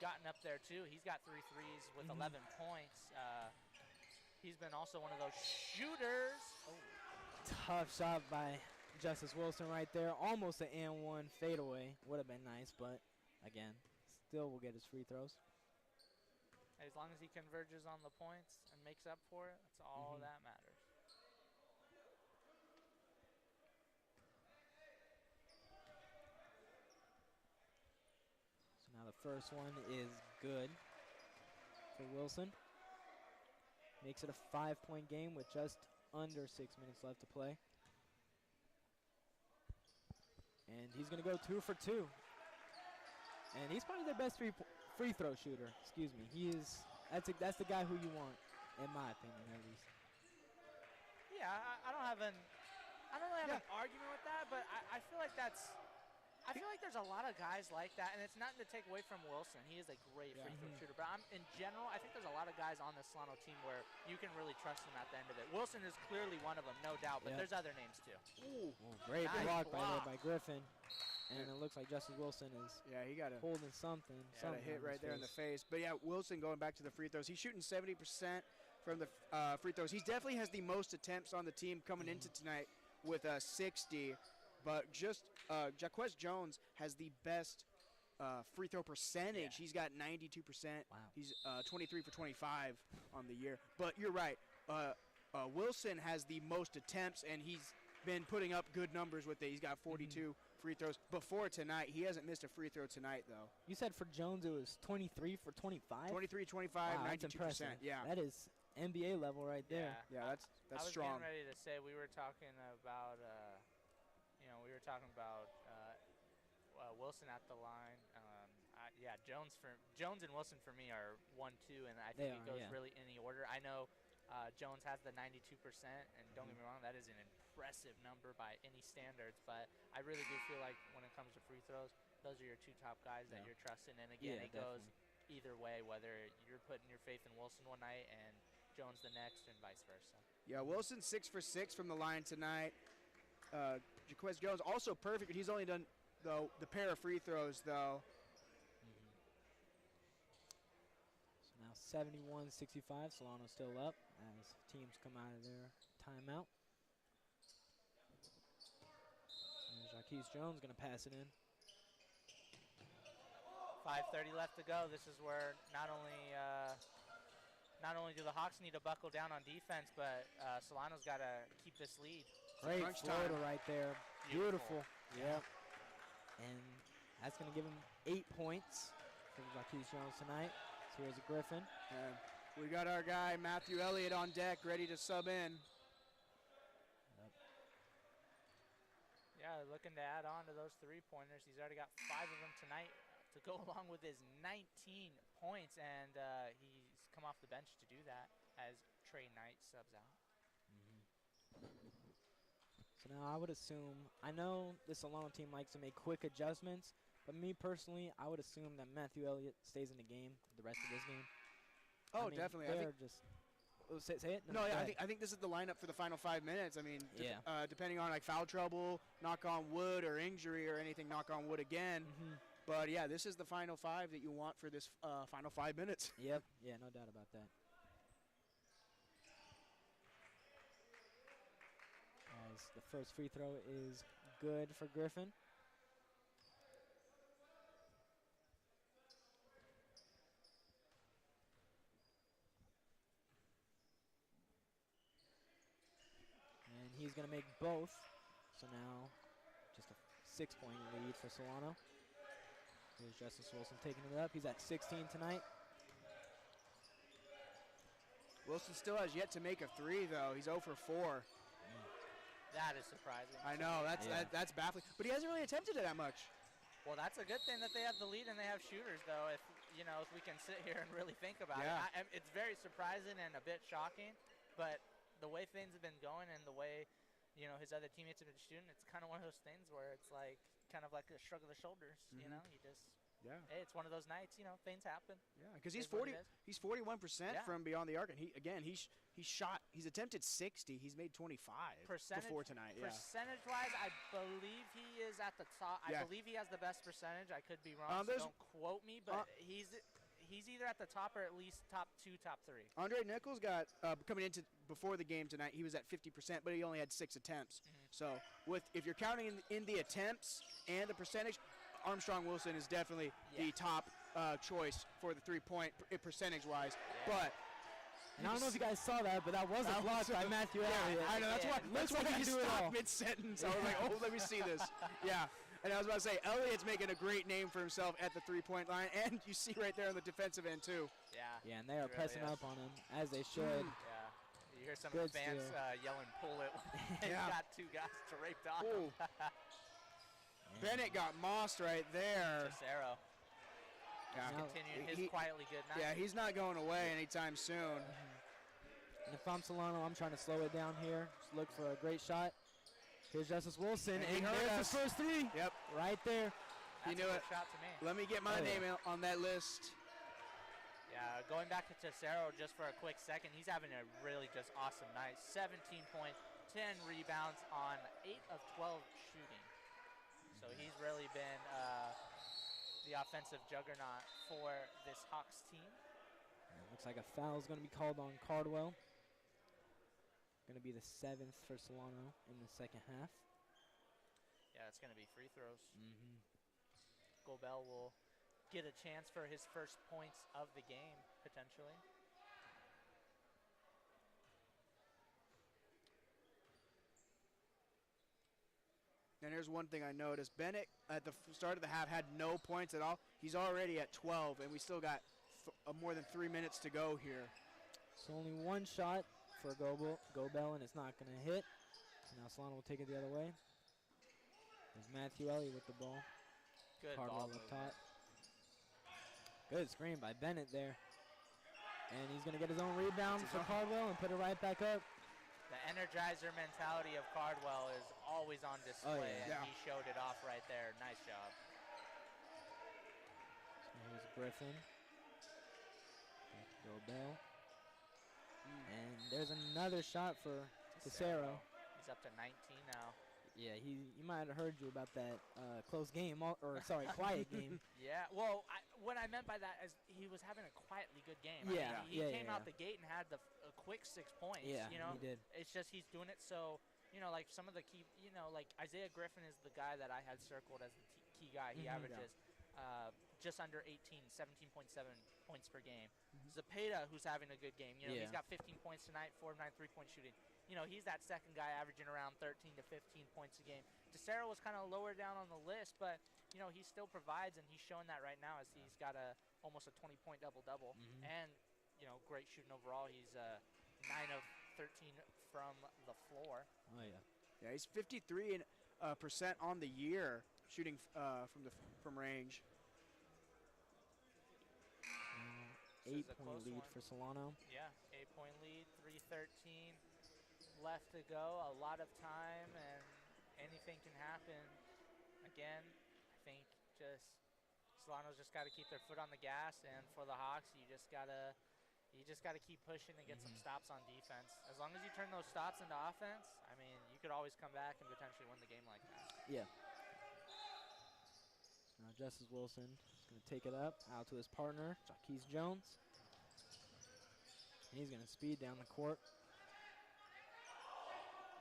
gotten up there, too. He's got 3 threes with 11 points. He's been also one of those shooters. Oh. Tough shot by Justice Wilson right there. Almost an and one fadeaway. Would have been nice, but again, still will get his free throws. As long as he converges on the points and makes up for it, that's all that matters. So now the first one is good for Wilson. Makes it a 5-point game with just under 6 minutes left to play. And he's going to go 2 for 2. And he's probably their best free throw shooter. Excuse me. That's the guy who you want, in my opinion, at least. Yeah, I don't have I don't really have an argument with that, but I feel like I feel like there's a lot of guys like that, and it's nothing to take away from Wilson. He is a great free throw shooter, but in general, I think there's a lot of guys on the Solano team where you can really trust them at the end of it. Wilson is clearly one of them, no doubt, but there's other names too. Ooh. Great Nice block by Griffin. And it looks like Justice Wilson is he got holding something. Got a hit right there in the face. But yeah, Wilson going back to the free throws. He's shooting 70% from the free throws. He definitely has the most attempts on the team coming into tonight with 60. But just Jaquez Jones has the best free throw percentage. He's got 92%. Wow. He's 23 for 25 on the year. But you're right. Wilson has the most attempts, and he's been putting up good numbers with it. He's got 42 free throws before tonight. He hasn't missed a free throw tonight, though. You said for Jones it was 23 for 25? 23, 25, wow, 92%. That's impressive. Yeah. That is NBA level right there. Yeah, that's strong. I was getting ready to say we were talking about Wilson at the line. Jones and Wilson for me are 1-2, and I think it goes really in the order. I know Jones has the 92%, and don't get me wrong, that is an impressive number by any standards. But I really do feel like when it comes to free throws, those are your two top guys that you're trusting. And again, it goes either way, whether you're putting your faith in Wilson one night and Jones the next, and vice versa. Yeah, Wilson 6 for 6 from the line tonight. Jaquez Jones also perfect, but he's only done the pair of free throws though. So now 71-65. Solano still up as teams come out of their timeout. And Jaquez Jones going to pass it in. 5:30 left to go. This is where not only do the Hawks need to buckle down on defense, but Solano's got to keep this lead. Great floater right there. Beautiful. Yep. And that's going to give him 8 points for Jaquez Jones tonight. So here's a Griffin. And we got our guy Matthew Elliott on deck, ready to sub in. Yeah, looking to add on to those three-pointers. He's already got 5 of them tonight to go along with his 19 points, and he's come off the bench to do that as Trey Knight subs out. So now I would assume, I know the Solano team likes to make quick adjustments, but me personally, I would assume that Matthew Elliott stays in the game the rest of this game. Oh, definitely. Say it? No, I think this is the lineup for the final 5 minutes. I mean, depending on like foul trouble, knock on wood, or injury or anything, knock on wood again. But yeah, this is the final 5 that you want for this final 5 minutes. Yep. Yeah, no doubt about that. As the first free throw is good for Griffin. And he's going to make both. So now just a 6-point lead for Solano. Here's Justice Wilson taking it up. He's at 16 tonight. Wilson still has yet to make a 3, though. He's 0 for 4. That is surprising. I know, that's baffling. But he hasn't really attempted it that much. Well, that's a good thing that they have the lead and they have shooters, though. If we can sit here and really think about it, it's very surprising and a bit shocking. But the way things have been going and the way his other teammates have been shooting, it's kind of one of those things where it's like kind of like a shrug of the shoulders. You just. Yeah. Hey, it's one of those nights, things happen. Yeah, because he's 41% from beyond the arc, and he's attempted 60, he's made 25 before tonight. Percentage-wise, I believe he is at the top. I believe he has the best percentage. I could be wrong, so don't quote me, but he's either at the top or at least top 2, top 3. Andre Nichols got coming into before the game tonight. He was at 50%, but he only had 6 attempts. So if you're counting in the attempts and the percentage, Armstrong Wilson is definitely the top choice for the 3-point percentage-wise. But and I don't know if you guys saw that, but that was a block by Matthew Elliott. I know, that's why I stopped mid-sentence. I was like, let me see this. Yeah, and I was about to say, Elliott's making a great name for himself at the 3-point line, and you see right there on the defensive end, too. Yeah, and they are pressing up on him, as they should. Yeah, you hear some of the fans yelling, pull it. He's got 2 guys draped on him. Bennett got mossed right there. Cicero. Yeah. Continuing his quietly good night. Yeah, he's not going away anytime soon. And if I'm Solano, I'm trying to slow it down here. Just look for a great shot. Here's Justice Wilson, And he and heard there's us. his first three. Yep. Right there. He That's knew a it. good shot to me. Let me get my name on that list. Yeah, going back to Tesoro just for a quick second, he's having a really just awesome night. 17 points, 10 rebounds on 8 of 12 shooting. So he's really been the offensive juggernaut for this Hawks team. It looks like a foul is going to be called on Cardwell. Going to be the 7th for Solano in the second half. Yeah, it's going to be free throws. Mm-hmm. Gobel will get a chance for his first points of the game, potentially. And here's one thing I noticed. Bennett, at the start of the half, had no points at all. He's already at 12, and we still got more than 3 minutes to go here. So only one shot for Gobel, and it's not going to hit. So now Solano will take it the other way. There's Matthew Elliott with the ball. Good Cardwell ball up top. Good screen by Bennett there. And he's going to get his own rebound for Cardwell and put it right back up. The energizer mentality of Cardwell is always on display, and he showed it off right there. Nice job. So here's Griffin. Back to Gobel. And there's another shot for Tesoro. He's up to 19 now. Yeah, he might have heard you about that close game, quiet game. Yeah, well, what I meant by that is he was having a quietly good game. Yeah, I mean, he came out the gate and had a quick 6 points. Yeah, you know? he did. It's just he's doing it so, like some of the key, like Isaiah Griffin is the guy that I had circled as the key guy. He averages just under 18, 17.7 points per game. Zapata, who's having a good game, he's got 15 points tonight, 4 of 9 3-point shooting. He's that second guy averaging around 13 to 15 points a game. Tesoro was kind of lower down on the list, but, he still provides, and he's showing that right now as he's got almost a 20-point double-double. And, great shooting overall. He's 9 of 13 from the floor. Oh, yeah. Yeah, he's 53% on the year shooting from range. 8-point lead for Solano. Yeah, 8-point lead, 3:13 left to go. A lot of time, and anything can happen. Again, I think Solano's just got to keep their foot on the gas, and for the Hawks, you just gotta keep pushing and get some stops on defense. As long as you turn those stops into offense, I mean, you could always come back and potentially win the game like that. Yeah. So now Justice Wilson is going to take it up out to his partner, Jaquez Jones. And he's going to speed down the court.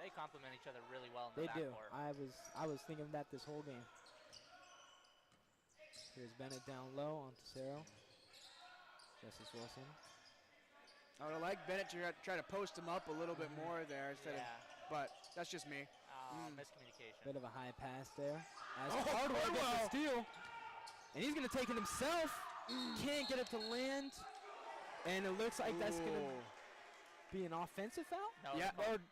They complement each other really well in the They do. backcourt. I was thinking of that this whole game. Here's Bennett down low on Tesoro. Justice Wilson. I would have liked Bennett to try to post him up a little bit more there instead of, but that's just me. Miscommunication. Bit of a high pass there. As Cardwell gets the steal. And he's going to take it himself. Can't get it to land. And it looks like that's going to be an offensive foul?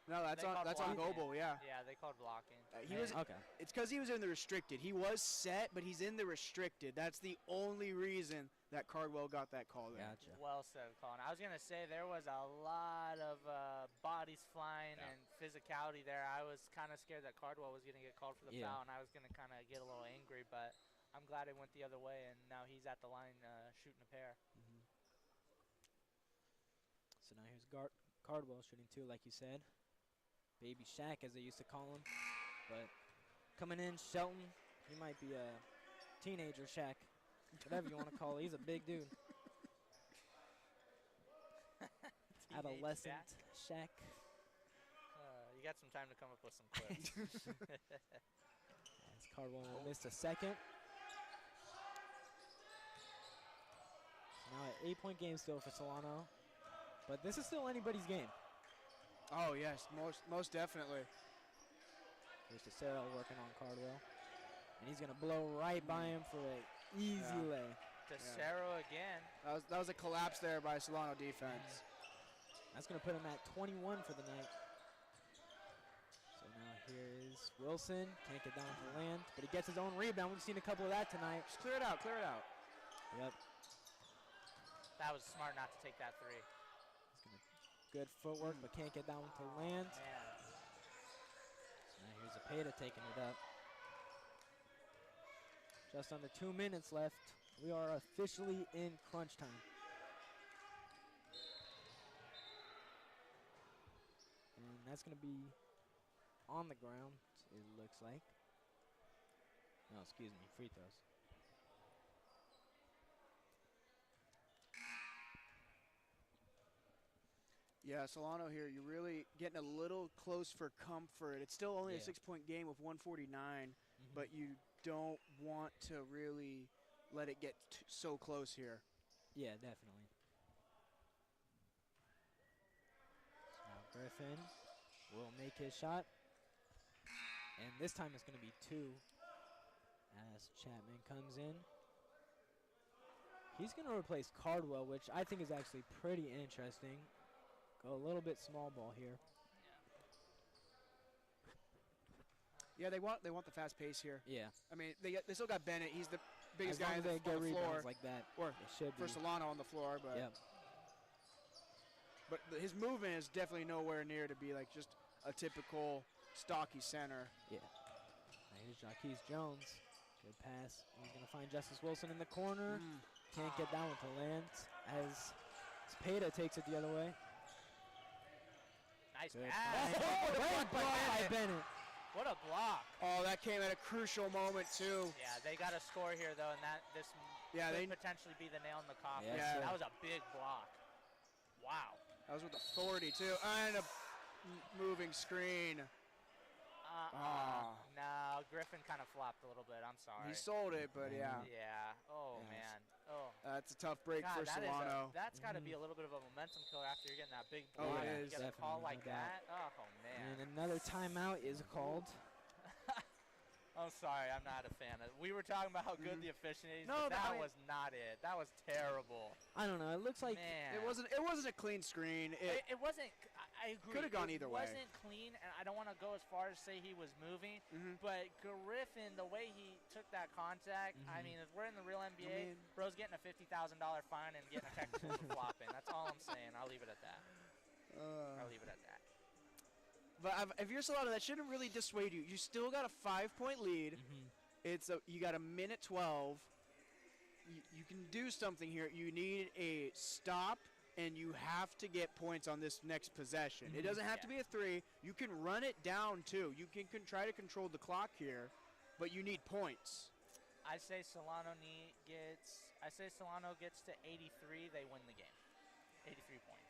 No, that's on Gobel, yeah. Yeah, they called blocking. Okay. It's because he was in the restricted. He was set, but he's in the restricted. That's the only reason that Cardwell got that call there. Gotcha. Well said, Colin. I was going to say there was a lot of bodies flying and physicality there. I was kind of scared that Cardwell was going to get called for the foul, and I was going to kind of get a little angry, but I'm glad it went the other way, and now he's at the line shooting a pair. So now here's Cardwell shooting two, like you said. Baby Shaq, as they used to call him. But coming in, Shelton, he might be a teenager Shaq. Whatever you want to call it. He's a big dude. Adolescent Shaq. You got some time to come up with some clips. As Cardwell missed a second. Now an 8-point game still for Solano. But this is still anybody's game. Oh, yes, most definitely. Here's Tesoro working on Cardwell. And he's going to blow right by him for an easy lay. Tesoro again. That was a collapse there by Solano defense. That's going to put him at 21 for the night. So now here is Wilson. Can't get down to land, but he gets his own rebound. We've seen a couple of that tonight. Just clear it out, clear it out. Yep. That was smart not to take that three. Good footwork, but can't get down to land. Man. So now here's a Cepeda taking it up. Just under 2 minutes left. We are officially in crunch time. And that's going to be on the ground, it looks like. No, excuse me, free throws. Yeah, Solano here, you're really getting a little close for comfort. It's still only a Yeah. 6-point game with 149, but you don't want to really let it get so close here. Yeah, definitely. So now Griffin will make his shot. And this time it's going to be 2 as Chapman comes in. He's going to replace Cardwell, which I think is actually pretty interesting. Go a little bit small ball here. Yeah, they want the fast pace here. Yeah. I mean, they still got Bennett. He's the biggest As long guy as on they get the floor. rebounds like that, Or it should for be. Solano on the floor, but Yep. but his movement is definitely nowhere near to be like just a typical stocky center. Yeah. Now here's Jaquez Jones. Good pass. He's going to find Justice Wilson in the corner. Can't get that one to land as Cepeda takes it the other way. Nice Good pass. pass. Oh, Great block by Bennett. What a block. Oh, that came at a crucial moment too. Yeah, they got a score here though, and this Yeah, could they potentially be the nail in the coffin. Yes, Yeah. sir. That was a big block. Wow. That was with authority too, and a moving screen. No, Griffin kind of flopped a little bit. I'm sorry. He sold it, but yeah. Yeah. Oh, Yes. man. Oh. That's a tough break God, for that is Solano. that's got to be a little bit of a momentum killer after you're getting that big Oh, block. it You is. get a call Definitely, like no doubt. that. Oh, man. And another timeout is called. I'm sorry, I'm not a fan of it. We were talking about how good the officiating is, No, but that I mean- was not it. That was terrible. I don't know. It looks like Man. It wasn't a clean screen. It wasn't. I agree. Coulda gone It either way. wasn't clean, and I don't want to go as far as say he was moving, but Griffin, the way he took that contact, I mean, if we're in the real NBA, bro's getting a $50,000 fine and getting a technical for flopping. That's all I'm saying. I'll leave it at that. I'll leave it at that. But if you're Solano, that shouldn't really dissuade you. You still got a 5-point lead. You got a minute 12. You can do something here. You need a stop, and you have to get points on this next possession. It doesn't have to be a 3. You can run it down too. You can try to control the clock here, but you need points. I say Solano gets to 83. They win the game. 83 points.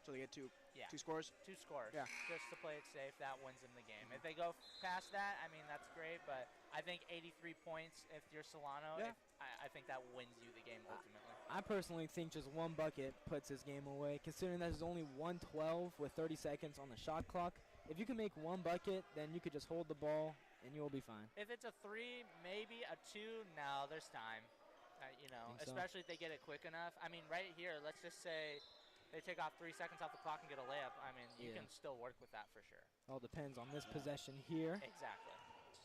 So they get two scores? 2 scores. Yeah. Just to play it safe, that wins them the game. If they go past that, I mean, that's great, but I think 83 points, if you're Solano, Yeah. I think that wins you the game ultimately. I personally think just one bucket puts his game away, considering that there's only 1:12 with 30 seconds on the shot clock. If you can make one bucket, then you could just hold the ball, and you'll be fine. If it's a 3, maybe a 2, no, there's time. Think so? Especially if they get it quick enough. I mean, right here, let's just say they take off 3 seconds off the clock and get a layup. I mean, you Yeah. can still work with that for sure. All depends on this possession here. Exactly.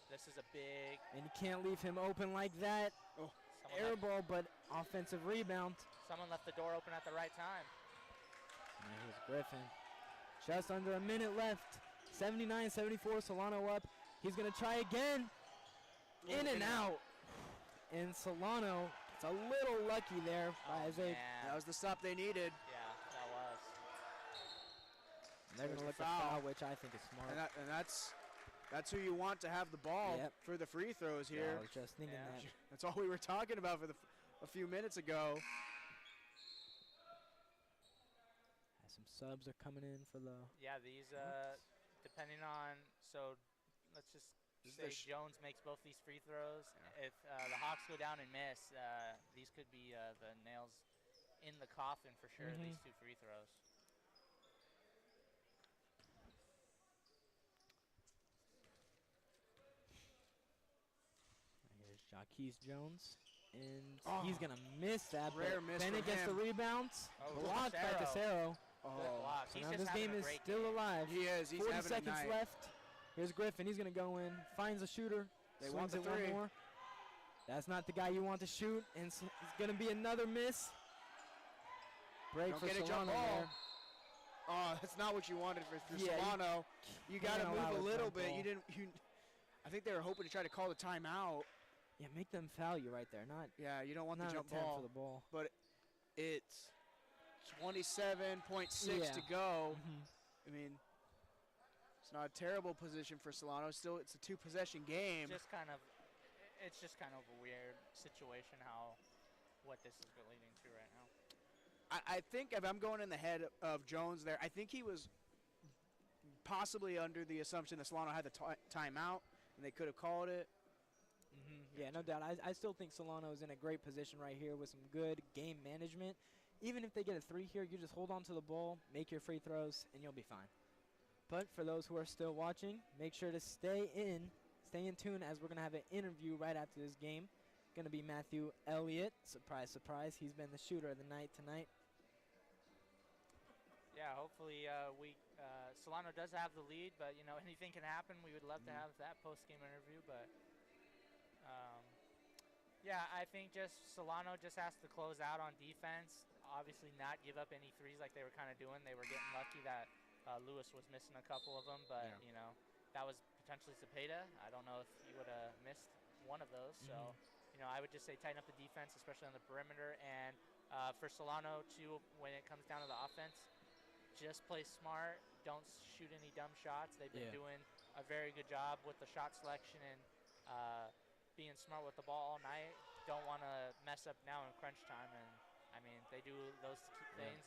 This is a big. And you can't leave him open like that. Air ball, but offensive rebound. Someone left the door open at the right time. And here's Griffin. Just under a minute left. 79-74, Solano up. He's going to try again. In and out. And Solano gets a little lucky there by Isaiah. That was the stop they needed. Yeah, that was. And they're going to look the foul, which I think is smart. And that's who you want to have the ball for the free throws here. Yeah, I was just thinking that. That's all we were talking about for a few minutes ago. Some subs are coming in for the. Yeah, these depending on let's just say Jones makes both these free throws. If the Hawks go down and miss, these could be the nails in the coffin for sure. These 2 free throws. Here's Jaquez Jones. And he's going to miss that. Rare but miss Bennett from gets the him. rebounds. Oh, Blocked by Casero. Good block. So He's now just this having game a is great still game. alive. He is. He's 40 having a seconds night. left. Here's Griffin. He's going to go in. Finds a shooter. They swings want the it one 3. more. That's not the guy you want to shoot. And it's going to be another miss. Break Don't for get a Solano jump ball. there. Oh, that's not what you wanted for Yeah, Solano. You got to can't allow move a a little jump bit. ball. I think they were hoping to try to call the timeout. Yeah, make them foul you right there. Not. Yeah, you don't want the not jump attempt ball. for the ball. But it's 27.6 Yeah. to go. Mhm. I mean, it's not a terrible position for Solano. Still, it's a two-possession game. It's just kind of a weird situation what this is leading to right now. I think if I'm going in the head of Jones there, I think he was possibly under the assumption that Solano had the timeout, and they could have called it. Yeah, no doubt. I still think Solano is in a great position right here with some good game management. Even if they get a 3 here, you just hold on to the ball, make your free throws, and you'll be fine. But for those who are still watching, make sure to stay in tune as we're going to have an interview right after this game. Going to be Matthew Elliott. Surprise, surprise. He's been the shooter of the night tonight. Yeah, hopefully Solano does have the lead, but anything can happen. We would love to have that post-game interview, but yeah, I think Solano just has to close out on defense. Obviously, not give up any threes like they were kind of doing. They were getting lucky that Lewis was missing a couple of them, but that was potentially Zepeda. I don't know if he would have missed one of those. So I would just say tighten up the defense, especially on the perimeter, and for Solano too, when it comes down to the offense, just play smart. Don't shoot any dumb shots. They've been doing a very good job with the shot selection and being smart with the ball all night. Don't want to mess up now in crunch time. And I mean, they do those things.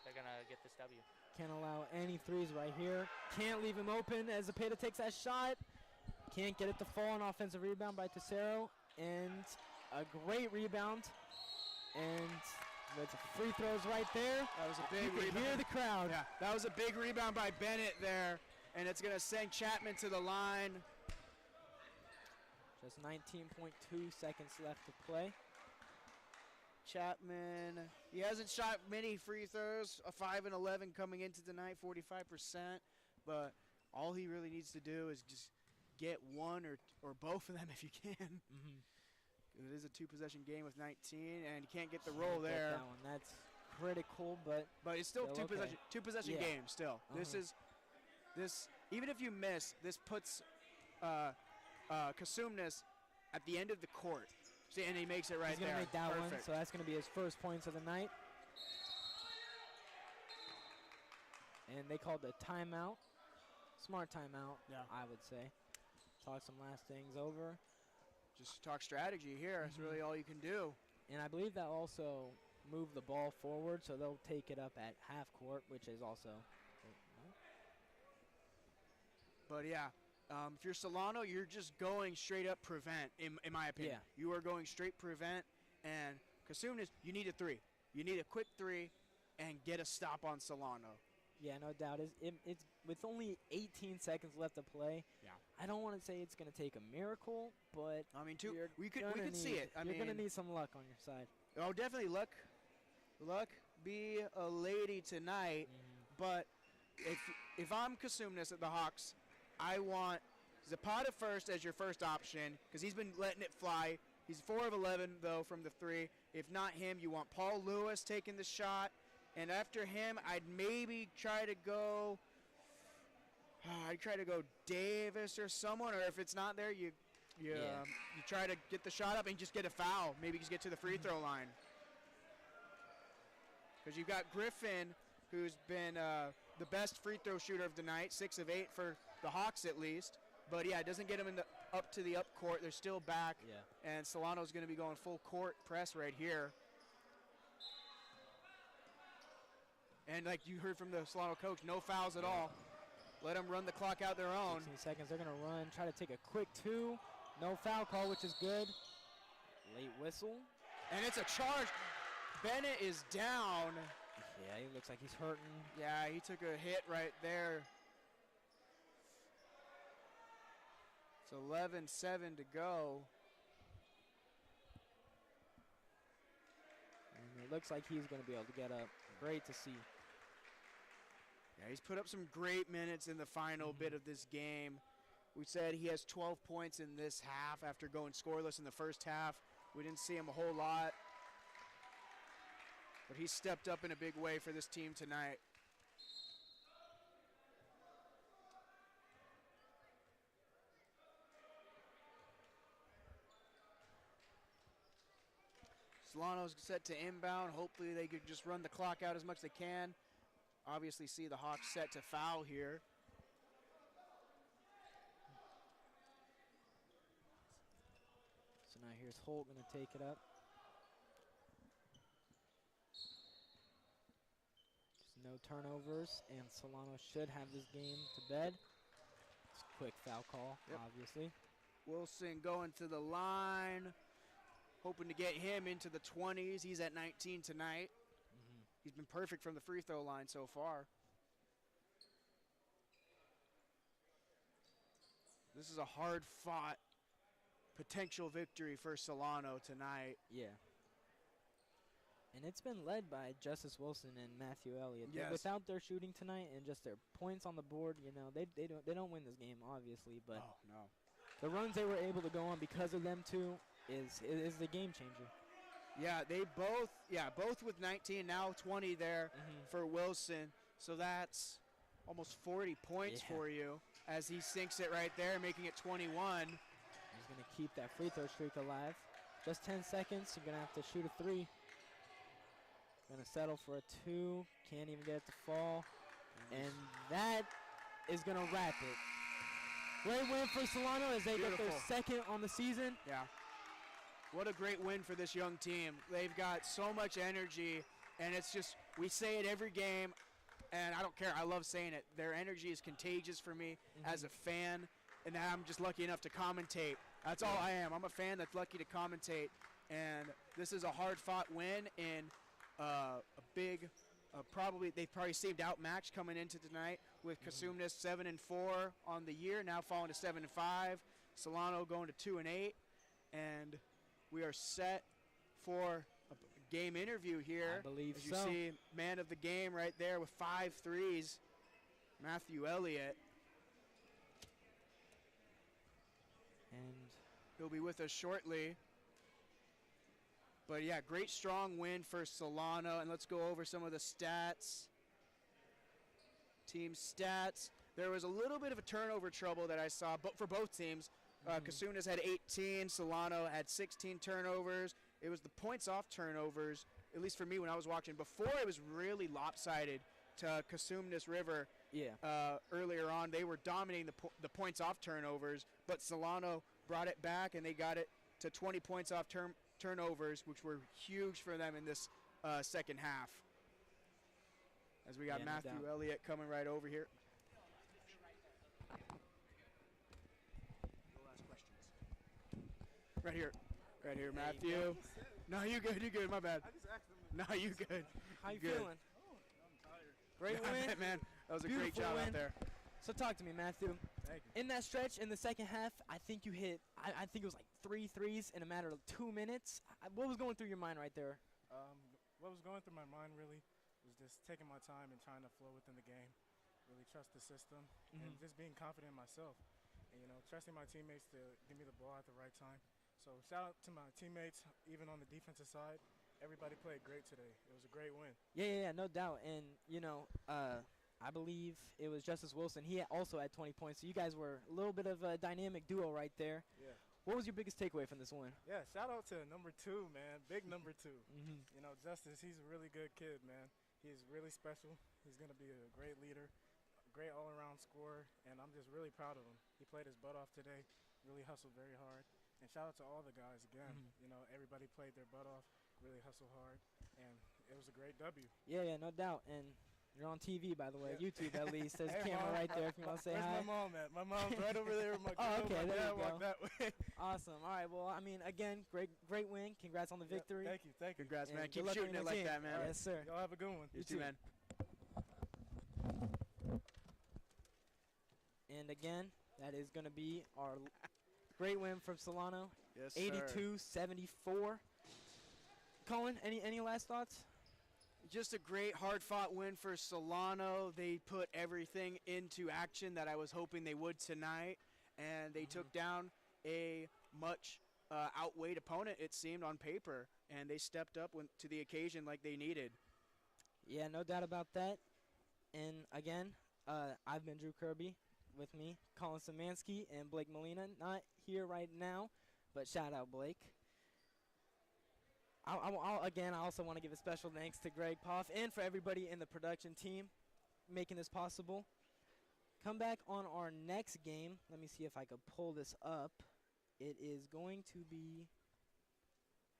They're gonna get this W. Can't allow any threes right here. Can't leave him open as Zepeda takes that shot. Can't get it to fall. An offensive rebound by Tesoro, and a great rebound. And with free throws right there. That was a big you rebound. can hear the crowd. Yeah, that was a big rebound by Bennett there, and it's going to send Chapman to the line. Just 19.2 seconds left to play. Chapman, he hasn't shot many free throws, a 5 and 11 coming into tonight, 45%, but all he really needs to do is just get one or both of them if you can. It is a two-possession game with 19, and you can't get the roll there. That one. That's critical, but it's still okay. two-possession game still. This even if you miss, this puts Cosumnes at the end of the court. See, and he makes it right He's there. going to make that Perfect. one, so that's going to be his first points of the night. And they called the timeout. Smart timeout, I would say. Talk some last things over. Just talk strategy here. That's really all you can do. And I believe that also moved the ball forward, so they'll take it up at half court, which is also. But yeah, if you're Solano, you're just going straight up prevent, in my opinion. Yeah. You are going straight prevent, and Cosumnes, you need a 3. You need a quick 3 and get a stop on Solano. Yeah, no doubt. It's with only 18 seconds left to play. Yeah. I don't want to say it's going to take a miracle, but I mean, we could see it. You're going to need some luck on your side. Oh, definitely luck. Luck be a lady tonight. But if I'm Cosumnes at the Hawks, I want Zapata first as your first option because he's been letting it fly. He's 4 of 11 though from the 3. If not him, you want Paul Lewis taking the shot. And after him, I'd maybe try to go Davis or someone, or if it's not there, you try to get the shot up and just get a foul. Maybe just get to the free throw line. Because you've got Griffin, who's been the best free throw shooter of the night, 6 of 8 for the Hawks at least. But yeah, it doesn't get them up to the up court. They're still back, and Solano's going to be going full court press right here. And like you heard from the Solano coach, no fouls at all. Let them run the clock out their own. 16 seconds, they're going to run, try to take a quick 2. No foul call, which is good. Late whistle. And it's a charge. Bennett is down. Yeah, he looks like he's hurting. Yeah, he took a hit right there. It's 11-7 to go. And it looks like he's going to be able to get up. Great to see. Yeah, he's put up some great minutes in the final bit of this game. We said he has 12 points in this half after going scoreless in the first half. We didn't see him a whole lot. But he stepped up in a big way for this team tonight. Solano's set to inbound. Hopefully they could just run the clock out as much as they can. Obviously see the Hawks set to foul here. So now here's Holt going to take it up. Just no turnovers, and Solano should have this game to bed. It's a quick foul call, obviously. Wilson going to the line, hoping to get him into the 20s. He's at 19 tonight. He's been perfect from the free throw line so far. This is a hard-fought potential victory for Solano tonight. Yeah. And it's been led by Justice Wilson and Matthew Elliott. Yes. Without their shooting tonight and just their points on the board, you know, they don't win this game, obviously, but the runs they were able to go on because of them two is the game changer. Yeah, both with 19, now 20 there for Wilson. So that's almost 40 points for you as he sinks it right there, making it 21. He's going to keep that free throw streak alive. Just 10 seconds. You're going to have to shoot a 3. Going to settle for a 2. Can't even get it to fall. And that is going to wrap it. Great win for Solano as they get their second on the season. Yeah. What a great win for this young team. They've got so much energy, and it's just, we say it every game, and I don't care. I love saying it. Their energy is contagious for me as a fan, and I'm just lucky enough to commentate. That's all I am. I'm a fan that's lucky to commentate, and this is a hard-fought win in a big, they probably saved out match coming into tonight with Cosumnes 7-4 on the year, now falling to 7-5. Solano going to 2-8, and we are set for a game interview here. I believe as you see, man of the game right there with 5 threes, Matthew Elliott. And he'll be with us shortly. But yeah, great strong win for Solano. And let's go over some of the stats. Team stats. There was a little bit of a turnover trouble that I saw, but for both teams. Cosumnes had 18, Solano had 16 turnovers. It was the points off turnovers, at least for me when I was watching. Before it was really lopsided to Cosumnes River. Earlier on, they were dominating the points off turnovers, but Solano brought it back and they got it to 20 points off turnovers, which were huge for them in this second half. As we got Matthew Elliott coming right over here. Right here, Matthew. No, you good, my bad. No, you good. How you good. feeling? Great win. Man, that was a great job out there. So talk to me, Matthew. Thank you. In that stretch, in the second half, I think you hit, I think it was like 3 threes in a matter of 2 minutes. What was going through your mind right there? What was going through my mind really was just taking my time and trying to flow within the game, really trust the system, and just being confident in myself. And, you know, trusting my teammates to give me the ball at the right time. So shout out to my teammates, even on the defensive side. Everybody played great today. It was a great win. Yeah, no doubt. And, you know, I believe it was Justice Wilson. He also had 20 points. So you guys were a little bit of a dynamic duo right there. Yeah. What was your biggest takeaway from this win? Yeah, shout out to number 2, man. Big number 2. You know, Justice, he's a really good kid, man. He's really special. He's going to be a great leader, a great all-around scorer, and I'm just really proud of him. He played his butt off today, really hustled very hard. And shout out to all the guys again. You know, everybody played their butt off, really hustled hard, and it was a great W. Yeah, no doubt. And you're on TV, by the way, YouTube at least. There's a Hey, camera Mom. right there if you want to say Where's hi. my mom at? My mom's right over there with my Oh, girl. okay, My there dad you walked go. that way. Awesome. All right, well, I mean, again, great win. Congrats on the victory. Thank you. Congrats, And man. good Keep luck on shooting your it like team. that, man. Yes, sir. Y'all have a good one. You too, man. And again, that is going to be our great win from Solano. Yes, sir. 82-74. Colin, any last thoughts? Just a great hard-fought win for Solano. They put everything into action that I was hoping they would tonight, and they took down a much outweighed opponent, it seemed, on paper, and they stepped up to the occasion like they needed. Yeah, no doubt about that. And again, I've been Drew Kirby. With me, Colin Szymanski and Blake Molina. Not here right now, but shout out Blake. Again, I also want to give a special thanks to Greg Poff and for everybody in the production team making this possible. Come back on our next game. Let me see if I could pull this up. It is going to be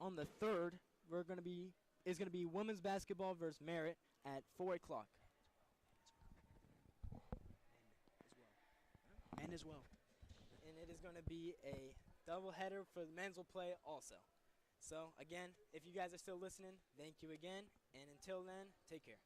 on the 3rd. It's going to be women's basketball versus Merritt at 4 o'clock. Men as well. And it is going to be a doubleheader for the men's will play also. So, again, if you guys are still listening, thank you again. And until then, take care.